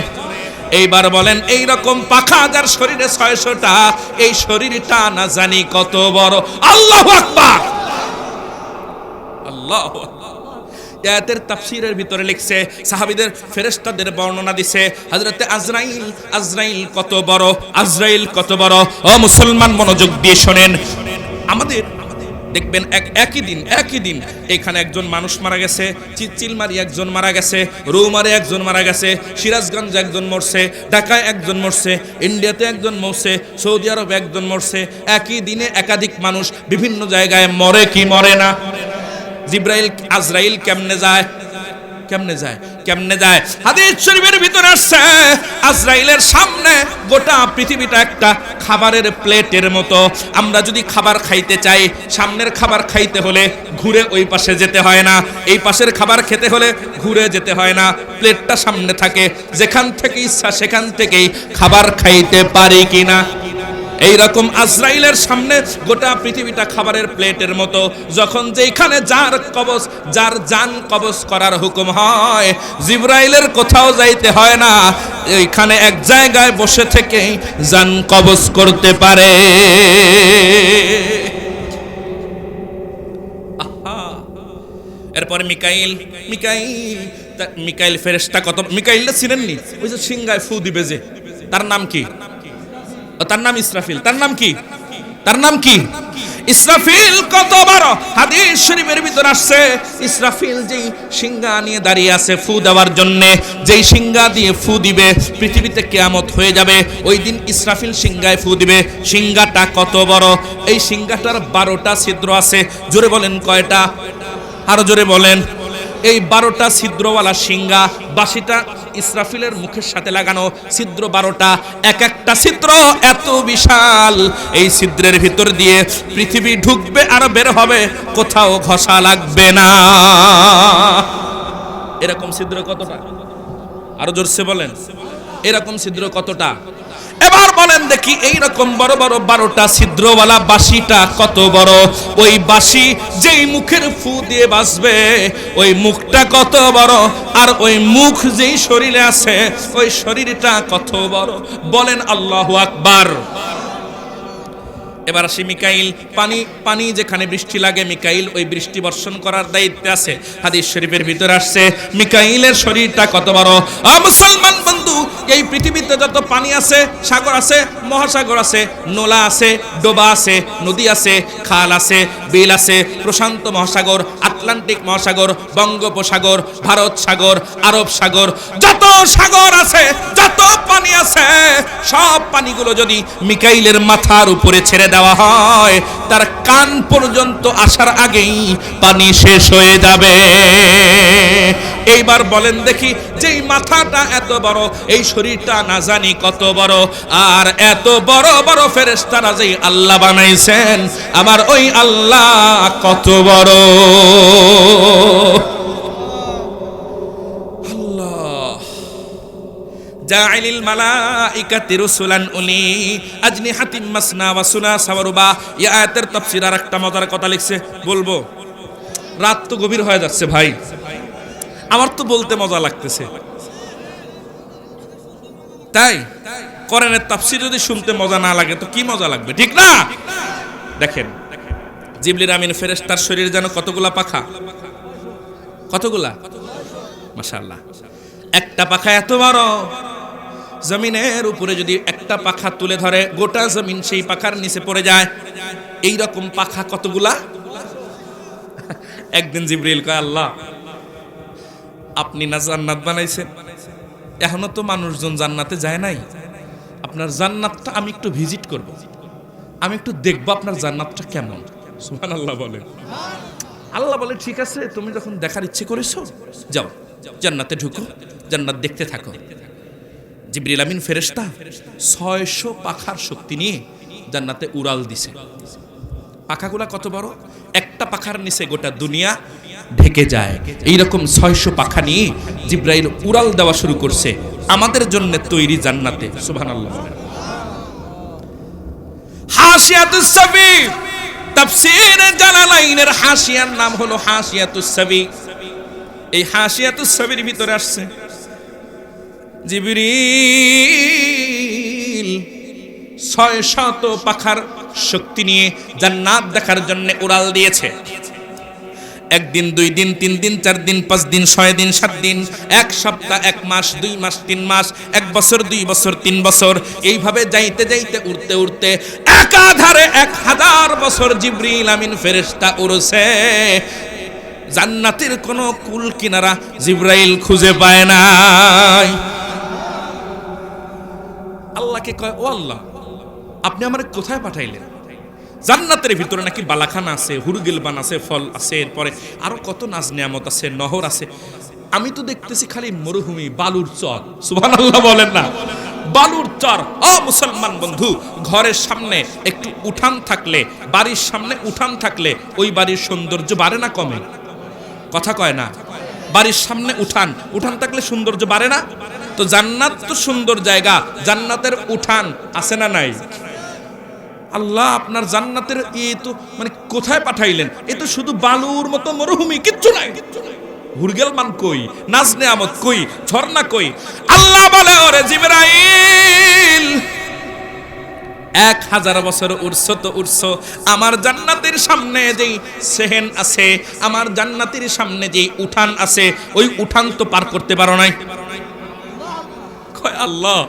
এইবার বলেন, এই রকম পাখা যার শরীরে 600টা, এই শরীরটা না জানি কত বড়। আল্লাহু আকবার, আল্লাহু আকবার। আয়াতের তাফসীরের ভিতরে লিখছে, সাহাবীদের ফেরেশতাদের বর্ণনা দিছে, হযরতে আজরাইল কত বড়, আজরাইল কত বড়। ও মুসলমান, মনোযোগ দিয়ে শুনেন। আমাদের দেখবেন একই দিন এখানে একজন মানুষ মারা গেছে, চিলমারি একজন মারা গেছে, রৌমারে একজন মারা গেছে, সিরাজগঞ্জে একজন মরছে, ঢাকায় একজন মরছে, ইন্ডিয়াতে একজন মরছে, সৌদি আরবে একজন মরছে। একই দিনে একাধিক মানুষ বিভিন্ন জায়গায় মরে কি মরে না? আজরাইল কেমনে যায়? হাদিস শরীফের ভিতরে আসছে, আজরাইলের সামনে গোটা পৃথিবীটা একটা খাবারের প্লেটের মতো। আমরা যদি খাবার খাইতে চাই, সামনের খাবার খাইতে হলে ঘুরে ওই পাশে যেতে হয় না, এই পাশের খাবার খেতে হলে ঘুরে যেতে হয় না, প্লেটটা সামনে থাকে, যেখান থেকে ইচ্ছা সেখান থেকেই খাবার খাইতে পারি কিনা। এইরকম আজরাইলের সামনে গোটা পৃথিবীটা খাবারের প্লেটের মতো। যখন যেখানে যার জান কবজ করার হুকুম হয়, জিবরাইলের কোথাও যাইতে হয় না, এইখানে এক জায়গায় বসে থেকেই জান কবজ করতে পারে। এরপরে মিকাইল ফেরেশতা কত। মিকাইলটা চিনেননি? ওই যে সিংহায় ফু দিবে যে, তার নাম কি? তার নাম ইসরাফিল। তার নাম কি? ইসরাফিল কত বড়, হাদিস শরীফের ভিতর আসছে ইসরাফিল যেই সিংহা নিয়ে দাঁড়িয়ে আছে ফু দেওয়ার জন্য, যেই সিংহা দিয়ে ফু দিবে পৃথিবীতে কিয়ামত হয়ে যাবে, ওই দিন ইসরাফিল সিংহায় ফু দিবে। সিংহাটা কত বড়, এই সিংহাটার 12টা ছিদ্র আছে। জোরে বলেন কয়টা? আরো জোরে বলেন। এই 12টা ছিদ্রওয়ালা সিংহা, বাঁশিটা ইসরাফিলের মুখের সাথে লাগানো, ছিদ্র 12টা, এক একটা ছিদ্র এত বিশাল, এই ছিদ্রের ভিতর দিয়ে পৃথিবী ঢুকবে আর বের হবে, কোথাও ঘষা লাগবে না। এরকম ছিদ্র কতটা? আরো জোরসে বলেন, এরকম ছিদ্র কতটা? এবার বলেন দেখি, এইরকম বড় বড় 12টা ছিদ্রওয়ালা বাঁশিটা কত বড়? ওই বাঁশি যেই মুখের ফু দিয়ে বাজবে, ওই মুখটা কত বড়, আর ওই মুখ যেই শরীরে আছে ওই শরীরটা কত বড়? বলেন আল্লাহু আকবার। এবার আসি মিকাইল। পানি যেখানে বৃষ্টি লাগে, মিকাইল ওই বৃষ্টি বর্ষণ করার দায়িত্বে আছে। হাদিস শরীফের ভিতর আসছে মিকাইলের শরীরটা কত বড়। মুসলমান বন্ধু, এই পৃথিবীতে যত পানি আছে, সাগর আছে, মহাসাগর আছে, নোলা আছে, ডোবা আছে, নদী আছে, খাল আছে, বিল আছে, প্রশান্ত মহাসাগর, আটলান্টিক মহাসাগর, বঙ্গোপসাগর, ভারত সাগর, আরব সাগর, যত সাগর আছে, যত পানি আছে, সব পানিগুলো যদি মিকাইলের মাথার উপরে ছেড়ে দেওয়া হয়, তার কান পর্যন্ত আসার আগেই পানি শেষ হয়ে যাবে। এইবার বলেন দেখি, যেই মাথাটা এত বড়, এই শরীরটা না জানি কত বড়, আর এত বড় বড় ফেরেশতারা যেই আল্লাহ বানাইছেন, আমার ওই আল্লাহ কত বড়। আল্লাহ জাইলিল মালাইকাতি রাসূলান উলি আজনিহাতিম মাসনা ওয়া সুলাসা ওয়া রুবা। এই আয়াতের তাফসীর আর একটা মজার কথা লিখছে, বলবো? রাত তো গভীর হয়ে যাচ্ছে ভাই, আমার তো বলতে মজা লাগতেছে। তাই কোরআনের তাফসীর যদি শুনতে মজা না লাগে তো কি মজা লাগবে, ঠিক না? দেখেন, জিবরিল আমিন ফেরেশতার শরীর যেন কতগুলা পাখা, কতগুলা? মাশাআল্লাহ। একটা পাখা এত বড়, জমিনের উপরে যদি একটা পাখা তুলে ধরে, গোটা জমিন সেই পাখার নিচে পড়ে যায়। এই রকম পাখা কতগুলা? একদিন জিবরিল কয়, আল্লাহ আপনি না জান্নাত বানাইছেন, এখনো তো মানুষজন জান্নাতে যায় নাই, আপনার জান্নাতটা আমি একটু ভিজিট করব, আমি একটু দেখবো আপনার জান্নাতটা কেমন। সুবহানাল্লাহ বলে। আল্লাহ বলে, ঠিক আছে, তুমি যখন দেখার ইচ্ছে করেছো, যাও জান্নাতে ঢুকো, জান্নাত দেখতে থাকো। জিবরিল আমিন ফেরেশতা 600 পাখার শক্তি নিয়ে জান্নাতে উড়াল দিছে। পাখাগুলা কত বড়? একটা পাখার নিচে গোটা দুনিয়া ঢেকে যায়। এইরকম 600 পাখা নিয়ে জিবরাইল উড়াল দেওয়া শুরু করছে আমাদের জন্য তৈরি জান্নাতে। সুবহানাল্লাহ। হাসিয়াতুস সাবি, তাফসীর জালালাইনের হাসিয়ার নাম হলো হাসিয়াতুস সাবি। এই হাসিয়াতুস সাবির ভিতরে আসছে জিবরিল 600 পাখার শক্তি নিয়ে জান্নাত দেখার জন্য উড়াল দিয়েছে। একদিন, 2 দিন, 3 দিন, 4 দিন, 5 দিন, 6 দিন, 7 দিন, 1 সপ্তাহ, 1 মাস, 2 মাস, 3 মাস, 1 বছর, 2 বছর, 3 বছর, এইভাবে যাইতে যাইতে উড়তে উড়তে একাধারে 1000 বছর জিবরিল আমিন ফেরেশতা উড়ছে। জান্নাতের কোনো কুল কিনারা জিবরাইল খুঁজে পায় নাই। আল্লাহকে কয়, ও আল্লাহ, আপনি আমারে কোথায় পাঠাইলেন? জান্নাতের ভিতরে নাকি বালাখানা আছে, হুরগিলবান আছে, ফল আছে, এরপরে আরো কত নাজ নিয়ামত আছে, নহর আছে, আমি তো দেখতেছি খালি মরুভূমি, বালুর চর। সুবহানাল্লাহ বলেন না? বালুর চর। ও মুসলমান বন্ধু, ঘরের সামনে একটু উঠান থাকলে, বাড়ির সামনে উঠান থাকলে ওই বাড়ির সৌন্দর্য বাড়ে না কমে? কথা কয় না? বাড়ির সামনে উঠান, উঠান থাকলে সৌন্দর্য বাড়ে না? তো জান্নাত তো সুন্দর জায়গা, জান্নাতের উঠান আছে না নাই? আল্লাহ আপনার জান্নাতের এ তো মানে কোথায় পাঠাইলেন? এ তো শুধু বালুর মতো মরুভূমি, কিচ্ছু নাই। হুরগেলমান কই, নাজ নেয়ামত কই, ঝর্ণা কই? আল্লাহ বলে, ওরে জিবরাইল, 1000 বছর উড়ছো তো উড়ছো, আমার জান্নাতের সামনে যেই সেহেন আছে, আমার জান্নাতের সামনে যেই উঠান আছে, ওই উঠান তো পার করতে পারো নাই। কয় আল্লাহ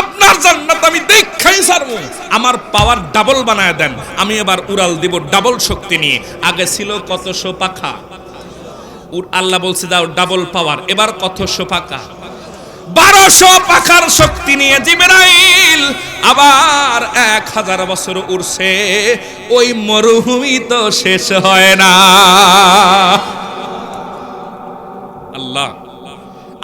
আপনার জান্নাত আমি দেখাই ছাড়বো, আমার পাওয়ার ডাবল বানায় দেন, আমি এবার উড়াল দিব ডাবল শক্তি নিয়ে। আগে ছিল কতশো পাখা, আল্লাহ বলছে দাও ডাবল পাওয়ার, এবার কতশো পাখা, 1200 পাখার শক্তি নিয়ে জিবরাইল আবার 1000 বছর উড়ছে। ওই মরুভূমি তো শেষ হয় না। আল্লাহ,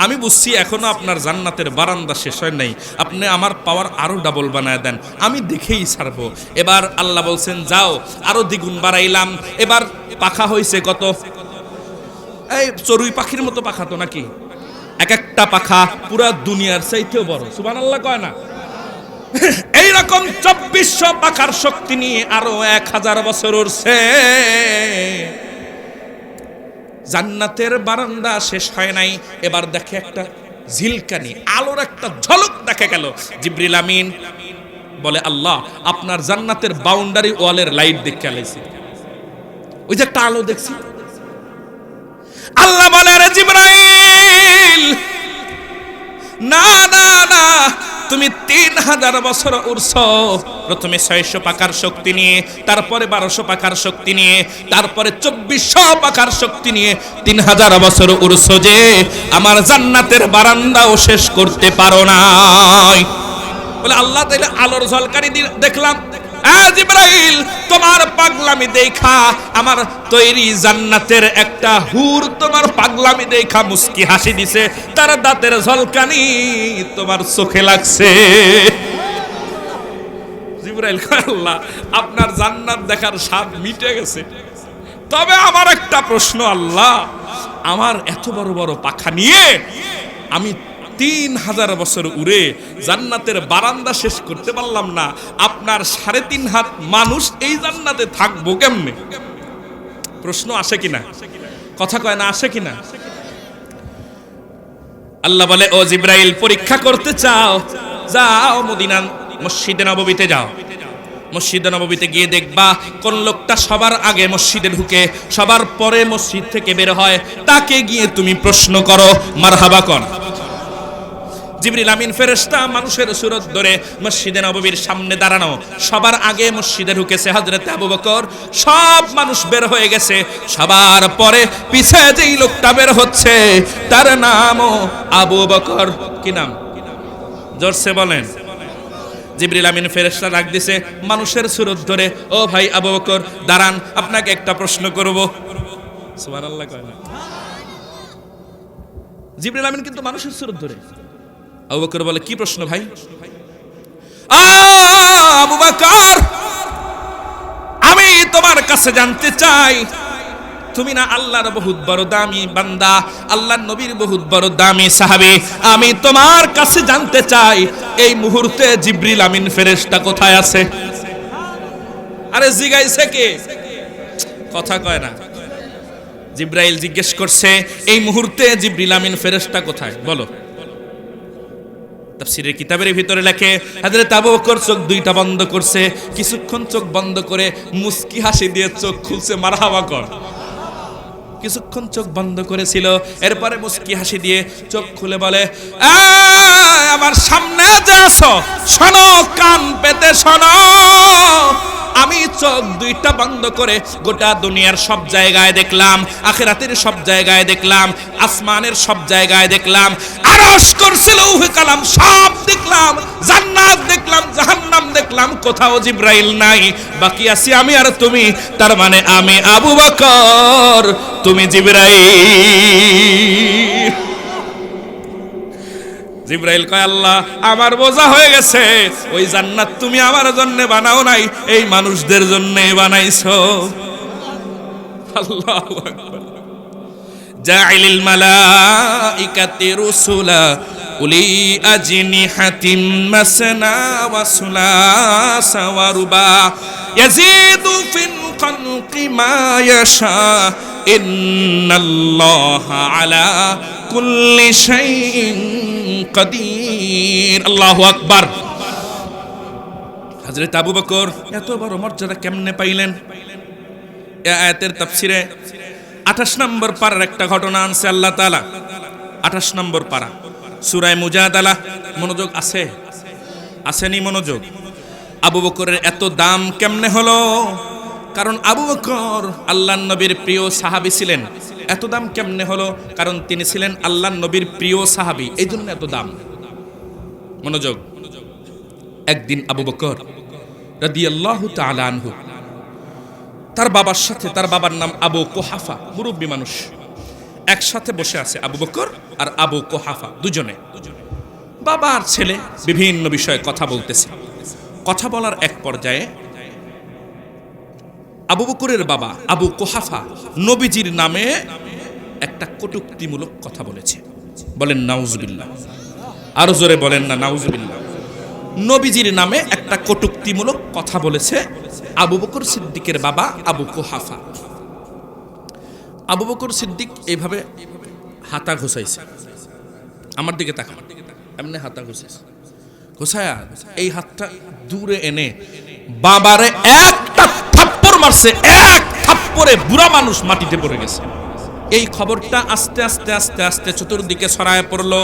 আমি বুঝছি এখনো আপনার জান্নাতের বারান্দা শেষ হয় নাই, আপনি আমার পাওয়ার আরো ডাবল বানায় দেন, আমি দেখেই ছাড়বো। এবার আল্লাহ বলছেন যাও, আরো দ্বিগুণ বাড়াইলাম। এবার পাখা হইছে কত, এই চড়ুই পাখির মতো পাখা তো নাকি, এক একটা পাখা পুরা দুনিয়ার চাইতেও বড়, সুবহানাল্লাহ কয় না? এইরকম 2400 পাখার শক্তি নিয়ে আরো 1000 বছর উড়ছে। জান্নাতের বারান্দা শেষ হয় নাই। এবার দেখে একটা ঝিলকানি আলোর একটা ঝলক দেখে গেল। জিবরিল আমিন বলে আল্লাহ, আপনার জান্নাতের বাউন্ডারি ওয়ালের লাইট দেখে আলাইছি, ওই যে একটা আলো দেখছি। আল্লাহ বলে আরে জিবরাইল, না না না, তুমি 3000 বছর উড়ছো। প্রথমে 600 পাখার শক্তি নিয়ে, তারপরে 1200 পাখার শক্তি নিয়ে, তারপরে 2400 পাখার শক্তি নিয়ে 3000 বছর উড়ছো, যে আমার জান্নাতের বারান্দাও শেষ করতে পারো নাই। বলে আল্লাহ, তাইলে আলোর ঝলকানি দেখলাম। জিবরাইল, তোমার পাগলামি দেখা আমার তৈরি জান্নাতের একটা হুর তোমার পাগলামি দেখা মুস্কি হাসি দিছে, তার দাঁতের ঝলকানি তোমার চোখে লাগছে। জিবরাইল কয় আল্লাহ, আপনার জান্নাত দেখার স্বাদ মিটে গেছে, তবে আমার একটা প্রশ্ন আল্লাহ, আমার এত বড় বড় পাখা নিয়ে আমি 3000 বছর উড়ে জান্নাতের বারান্দা শেষ করতে পারলাম না, আপনার 3.5 হাত মানুষ এই জান্নাতে থাকবো কেমনে? প্রশ্ন আসে কিনা? কথা কয় না, আসে কিনা? আল্লাহ বলে ও জিবরাইল, পরীক্ষা করতে চাও, যাও মদিনা মসজিদে নববীতে যাও। মসজিদে নববীতে গিয়ে দেখবা কোন লোকটা সবার আগে মসজিদে ঢুকে সবার পরে মসজিদ থেকে বের হয়, তাকে গিয়ে তুমি প্রশ্ন করো, মারহাবা কর। জিবরিল আমিন ফেরেশতা মানুষের সুরত ধরে মসজিদে নববীর সামনে দাঁড়ানো, সবার আগে মসজিদে ঢুকেছে হযরত আবু বকর। সব মানুষ বের হয়ে গেছে, সবার পরে পিছে যেই লোকটা বের হচ্ছে তার নামও আবু বকর। কি নাম? জোরসে বলেন। জিবরিল আমিন ফেরেশতা ডাক দিছে মানুষের সুরত ধরে, ও ভাই আবু বকর দাঁড়ান, আপনাকে একটা প্রশ্ন করব। সুবহানাল্লাহ কয় না? জিবরিল আমিন কিন্তু মানুষের সুরত ধরে। আবু বকর বলে কি প্রশ্ন ভাই? আবু বকর, আমি তোমার কাছে জানতে চাই, তুমি না আল্লাহর বহুত বড় দামি বান্দা, আল্লাহর নবীর বহুত বড় দামি সাহাবী, আমি তোমার কাছে জানতে চাই এই মুহূর্তে জিবরিল আমিন ফেরেশতা কোথায় আছে? আরে জিগাইছে কে? কথা কয় না। জিবরাইল জিজ্ঞেস করছে এই মুহূর্তে জিবরিল আমিন ফেরেশতা কোথায়, বলো। তাফসীরের কিতাবের ভিতরে লেখে হযরত আবু বকর চোখ দুইটা বন্ধ করছে, কিছুক্ষণ চোখ বন্ধ করে মুস্কি হাসি দিয়ে চোখ খুলছে, মারহাবা কর। কিছুক্ষণ চোখ বন্ধ করেছিল, এরপরে মুস্কি হাসি দিয়ে চোখ খুলে বলে, আমার সামনে যে আছো শোনো, কান পেতে শোনো, আমি চোখ দুইটা বন্ধ করে গোটা দুনিয়ার সব জায়গায় দেখলাম, আখিরাতের সব জায়গায় দেখলাম, আসমানের সব জায়গায় দেখলাম, আরশ কুরসি লৌহ কালাম সব দেখলাম, জান্নাত দেখলাম, জাহান্নাম দেখলাম, কোথাও জিবরাইল নাই, বাকি আছি আমি আর তুমি। তার মানে আমি আবু বকর, তুমি জিবরাইল। জিবরাইল কয় আল্লাহ, আমার বোঝা হয়ে গেছে, ওই জান্নাত তুমি আমার জন্য বানাও নাই, এই মানুষদের জন্যই বানাইছো। আল্লাহু আকবার। জাইলিল মালাইকাতি রুসুলা উলি আজনিহাতিম মাসনা ওয়া সুলাসা ওয়া রুবা ইয়াজিদু ফিল খালকি মা ইয়াশা ইন্নাল্লাহা আলা কুল্লি শাইইন কাদির। আল্লাহু আকবার। হযরত আবু বকর এত বড় মর্যাদা কেমনে পাইলেন? এই আয়াতের তাফসীরে 28 নম্বর পারার একটা ঘটনা আনছে আল্লাহ তাআলা। 28 নম্বর পারা সূরা মুজাদালা, মনোযোগ আছে? আসেনি মনোযোগ? আবু বকরের এত দাম কেমনে হলো? কারণ আবু বকর আল্লাহর নবীর প্রিয় সাহাবী ছিলেন। এত দাম কেমনে হলো? কারণ তিনি ছিলেন আল্লাহর নবীর প্রিয় সাহাবী, এই জন্য এত দাম। মনোযোগ। একদিন আবু বকর রাদিয়াল্লাহু তাআলা আনহু তার বাবার সাথে, তার বাবার নাম আবু কুহাফা, মুরব্বী মানুষ, একসাথে বসে আছে আবু বকর আর আবু কুহাফা, দুজনে। বাবা আর ছেলে বিভিন্ন বিষয়ে কথা বলতেছে। কথা বলার এক পর্যায়ে আবু বকরের বাবা আবু কুহাফা নবীজির নামে একটা কটূক্তিমূলক কথা বলেছে। বলেন নাউজুবিল্লাহ। আরো জোরে বলেন না নাউজুবিল্লাহ। নবীজির নামে একটা কটূক্তিমূলক কথা বলেছে আবু বকর সিদ্দিকের বাবা আবু কুহাফা। আবু বকর সিদ্দিক এইভাবে হাতা ঘুষাইছে, আমার দিকে তাকান, এমনি হাতা ঘুষাইছে, ঘুষায়া এই হাতটা দূরে এনে বাবারে একটা থাপ্পড় মারছে। এক থাপ্পড়ে বুড়া মানুষ মাটিতে পড়ে গেছে। এই খবরটা আস্তে আস্তে আস্তে আস্তে চতুর্দিকে ছড়ায় পড়লো।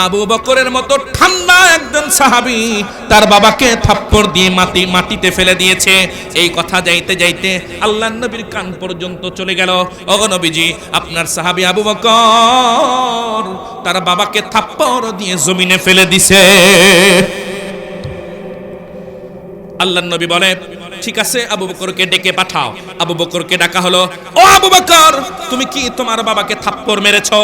আবু বকরের মতো ঠান্ডা একজন সাহাবী তার বাবাকে থাপ্পড় দিয়ে মাটিতে ফেলে দিয়েছে। এই কথা যাইতে যাইতে আল্লাহর নবীর কান পর্যন্ত চলে গেল। ওগো নবীজি, আপনার সাহাবী আবু বকর তার বাবাকে থাপ্পড় দিয়ে জমিনে ফেলে দিছে। আল্লাহর নবী বলে, ঠিক আছে, আবু বকরকে ডেকে পাঠাও। আবু বকরকে ডাকা হলো। ও আবু বকর, তুমি কি তোমার বাবাকে থাপ্পড় মেরেছো?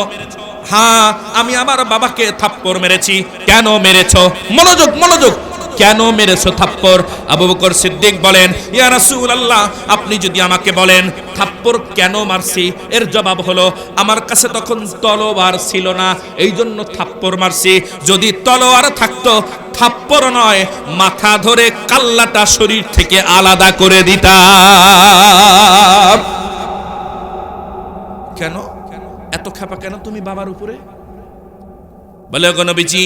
হ্যাঁ, আমি আমার বাবাকে থাপ্পড় মেরেছি। কেন মেরেছো? মনোযোগ মনোযোগ। কেন মেরেছো থাপ্পড়? আবু বকর সিদ্দিক বলেন, ইয়া রাসূলুল্লাহ, আপনি যদি আমাকে বলেন থাপ্পড় কেন মারছি, এর জবাব হলো আমার কাছে তখন তলোয়ার ছিল না, এই জন্য থাপ্পড় মারছি। যদি তলোয়ার থাকতো, থাপ্পড় নয়, মাথা ধরে কাল্লাটা শরীর থেকে আলাদা করে দিতাম। কেন এত খেপা কেন তুমি বাবার উপরে? বলে, গো নবীজি,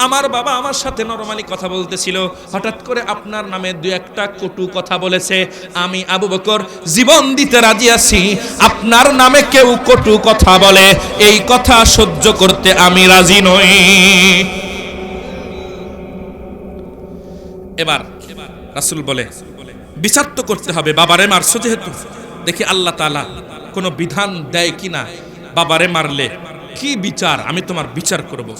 আমার বাবা আমার সাথে নরমালি কথা বলতেছিল, হঠাৎ করে আপনার নামে দুই একটা কটু কথা বলেছে। আমি আবু বকর জীবন দিতে রাজি আছি, আপনার নামে কেউ কটু কথা বলে এই কথা সহ্য করতে আমি রাজি নই। এবার রাসূল বলে, বিচার তো করতে হবে, বাবারে মারছো যেহেতু, দেখি আল্লাহ তাআলা কোনো বিধান দেয় কিনা। বাবারে মারলে কি বিচার, আমি তোমার বিচার করব।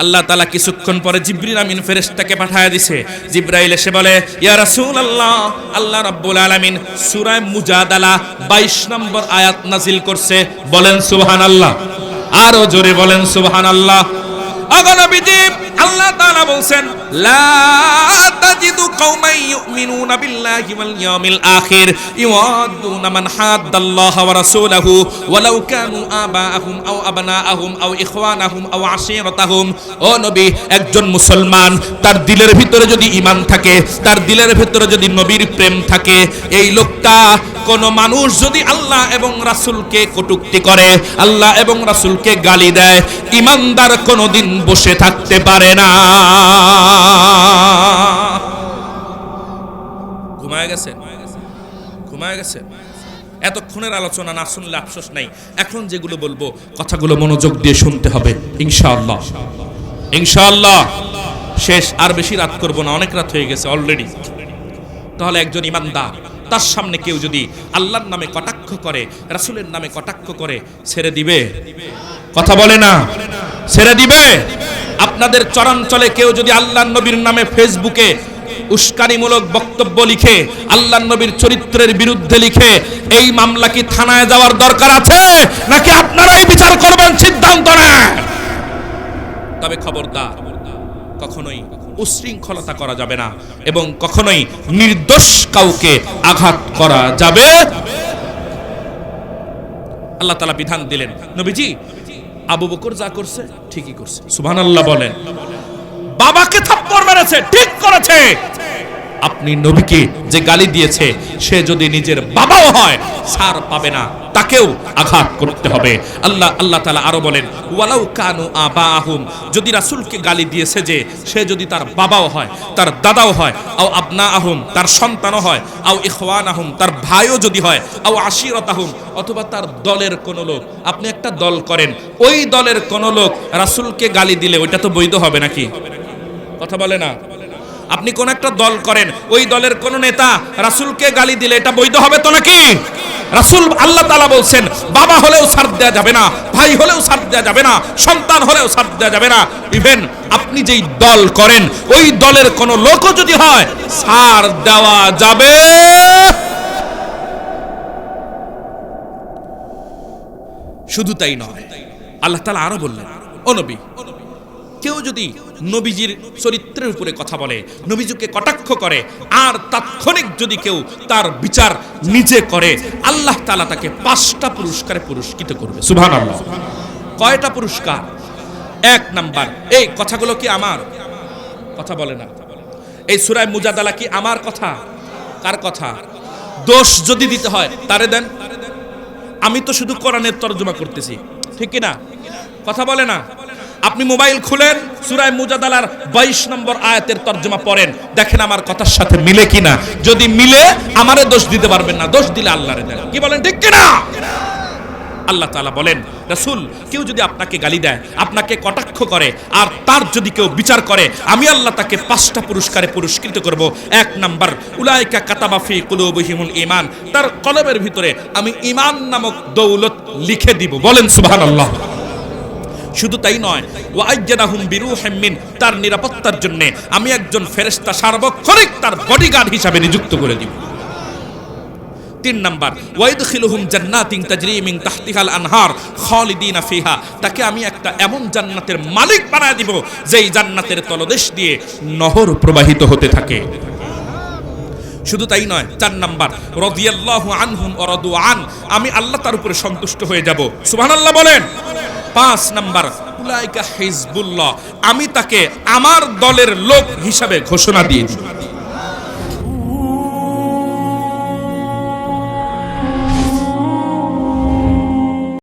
আল্লাহ তাআলা কিছুক্ষণ পরে জিবরিল আমিন ফেরেশতাকে পাঠায় দিছে। জিবরাইল এসে বলে, ইয়া রাসূলুল্লাহ, আল্লাহ রাব্বুল আলামিন সূরা মুজাদালা 22 নম্বর আয়াত নাযিল করছে। বলেন সুবহানাল্লাহ। আরো জোরে বলেন সুবহানাল্লাহ। ওগো নবীজি, আল্লাহ তাআলা বলছেন, লা তাজিদু কওমান ইউমিনুনা বিল্লাহি ওয়াল ইয়াউমিল আখির ইওয়াদুনা মান হাদ্দাল্লাহা ওয়া রাসূলাহু ওয়ালাউ কানু আবাআহুম আও আবনাআহুম আও ইখওয়ানাহুম আও আশীরাতাহুম। ও নবী, একজন মুসলমান তার দিলের ভিতরে যদি ঈমান থাকে, তার দিলের ভিতরে যদি নবীর প্রেম থাকে, এই লোকটা কোন মানুষ যদি আল্লাহ এবং রাসূলকে কটূক্তি করে, আল্লাহ এবং রাসূলকে গালি দেয়, ঈমানদার কোনদিন বসে থাকতে পারে না। ঘুমায় গেছে, ঘুমায় গেছে। এতক্ষণের আলোচনা না শুনলে আফসোস নাই। এখন যেগুলো বলবো কথাগুলো মনোযোগ দিয়ে শুনতে হবে ইনশাআল্লাহ। ইনশাআল্লাহ শেষ, আর বেশি রাত করব না, অনেক রাত হয়ে গেছে অলরেডি। তাহলে একজন ঈমানদার, তার সামনে কেউ যদি আল্লাহর নামে কটাক্ষ করে, রাসূলের নামে কটাক্ষ করে, ছেড়ে দিবে? কথা বলে না, ছেড়ে দিবে? আপনাদের চরাঞ্চলে কেউ যদি আল্লাহর নবীর নামে ফেসবুকে উস্কানিমূলক বক্তব্য লিখে, আল্লাহর নবীর চরিত্রের বিরুদ্ধে লিখে, এই মামলা কি থানায় যাওয়ার দরকার আছে, নাকি আপনারাই বিচার করবেন? সিদ্ধান্ত নেন। তবে খবরদার, কখনোই উশৃঙ্খলতা করা যাবে না এবং কখনোই নির্দোষ কাউকে আঘাত করা যাবে। আল্লাহ তাআলা বিধান দিলেন, নবীজি আবু বকর যা করছে ঠিকই করছে, সুবহানাল্লাহ বলেন। বাবাকে থাপ্পড় মেরেছে, ঠিক করেছে। আপনি নবীকে যে গালি দিয়েছে, সে যদি নিজের বাবাও হয় ছাড় পাবে না। তাকেও আঘাত করতে হবে। আল্লাহ তাআলা আরো বলেন, ওয়ালাউ কানু আবাহুম, যদি রাসূলকে গালি দিয়েছে যে সে যদি তার বাবাও হয়, তার দাদাও হয়, আও আবনাআহুম, তার সন্তানও হয়, আও ইখওয়ানাহুম, তার ভাইও যদি হয়, আও আশিরাতাহুম, অথবা তার দলের কোন লোক। আপনি একটা দল করেন, ওই দলের কোন লোক রাসূলকে গালি দিলে ওইটা তো বৈধ হবে নাকি? কথা বলে না। আপনি কোন একটা দল করেন, ওই দলের কোন নেতা রাসূলকে গালি দিলে এটা বৈধ হবে তো নাকি? রাসূল আল্লাহ তাআলা বলছেন, বাবা হলেও ছাড় দেয়া যাবে না, ভাই হলেও ছাড় দেয়া যাবে না, সন্তান হলেও ছাড় দেয়া যাবে না। ইভেন আপনি যেই দল করেন ওই দলের কোন লোকও যদি হয়, ছাড় দেওয়া যাবে। শুধু তাই নয়, আল্লাহ তাআলা আরো বললেন, ও নবী, কেউ যদি নবীজির চরিত্রের উপরে কথা বলে, নবীজিকে কটাক্ষ করে, আর তাৎক্ষণিক যদি কেউ তার বিচার নিজে করে, আল্লাহ তাআলা তাকে 5টা পুরস্কারে পুরস্কৃত করবে। সুবহানাল্লাহ। কয়টা পুরস্কার? 1 নাম্বার, এই কথাগুলো কি আমার কথা? বলে না। এই সূরা মুজাদালা কি আমার কথা? কার কথা? দোষ যদি দিতে হয় তারে দেন। আমি তো শুধু কোরআনের তরজমা করতেছি, ঠিক কি না? কথা বলে না। আপনি মোবাইল খুলেন, সূরা মুজাদালার 22 নম্বর আয়াতের তরজমা পড়েন, দেখেন আমার কথার সাথে মিলে কিনা। যদি মিলে আমারে দোষ দিতে পারবেন না, দোষ দিলে আল্লাহরে দেন। কি বলেন, ঠিক কিনা? আল্লাহ তাআলা বলেন, রাসূল, কেউ যদি আপনাকে গালি দেয়, আপনাকে কটাক্ষ করে, আর তার যদি কেউ বিচার করে, আমি আল্লাহ তাকে 5টা পুরস্কারে পুরস্কৃত করব। 1 নাম্বার, উলাইকা কাতাবা ফি কুলুবিহিমুল ঈমান, তার কলবের ভিতরে আমি ঈমান নামক দৌলত লিখে দিব। বলেন সুবহানাল্লাহ। শুধু তাই নয়, ওয়াইয়াদাহুম বিরূহিম মিন, তার নিরাপত্তার জন্য আমি একজন ফেরেশতা সার্বক্ষণিক তার বডিগার্ড হিসাবে নিযুক্ত করে দিব। 3 নাম্বার, ওয়াইদখিলুহুম জান্নাতিন তাজরি মিন তাহতিহাল আনহার খালিদিনা ফিহা, তাকে আমি একটা এমন জান্নাতের মালিক বানায় দিব যেই জান্নাতের তলদেশ দিয়ে নহর প্রবাহিত হতে থাকে। শুধু তাই নয়, 4 নাম্বার, রাদিয়াল্লাহু আনহুম ওয়া রাদু আন, আমি আল্লাহ তার উপরে সন্তুষ্ট হয়ে যাব। সুবহানাল্লাহ বলেন। 5 নাম্বার, উলাইকা হিজবুল্লাহ, আমি তাকে আমার দলের লোক হিসাবে ঘোষণা দিয়ে দিই।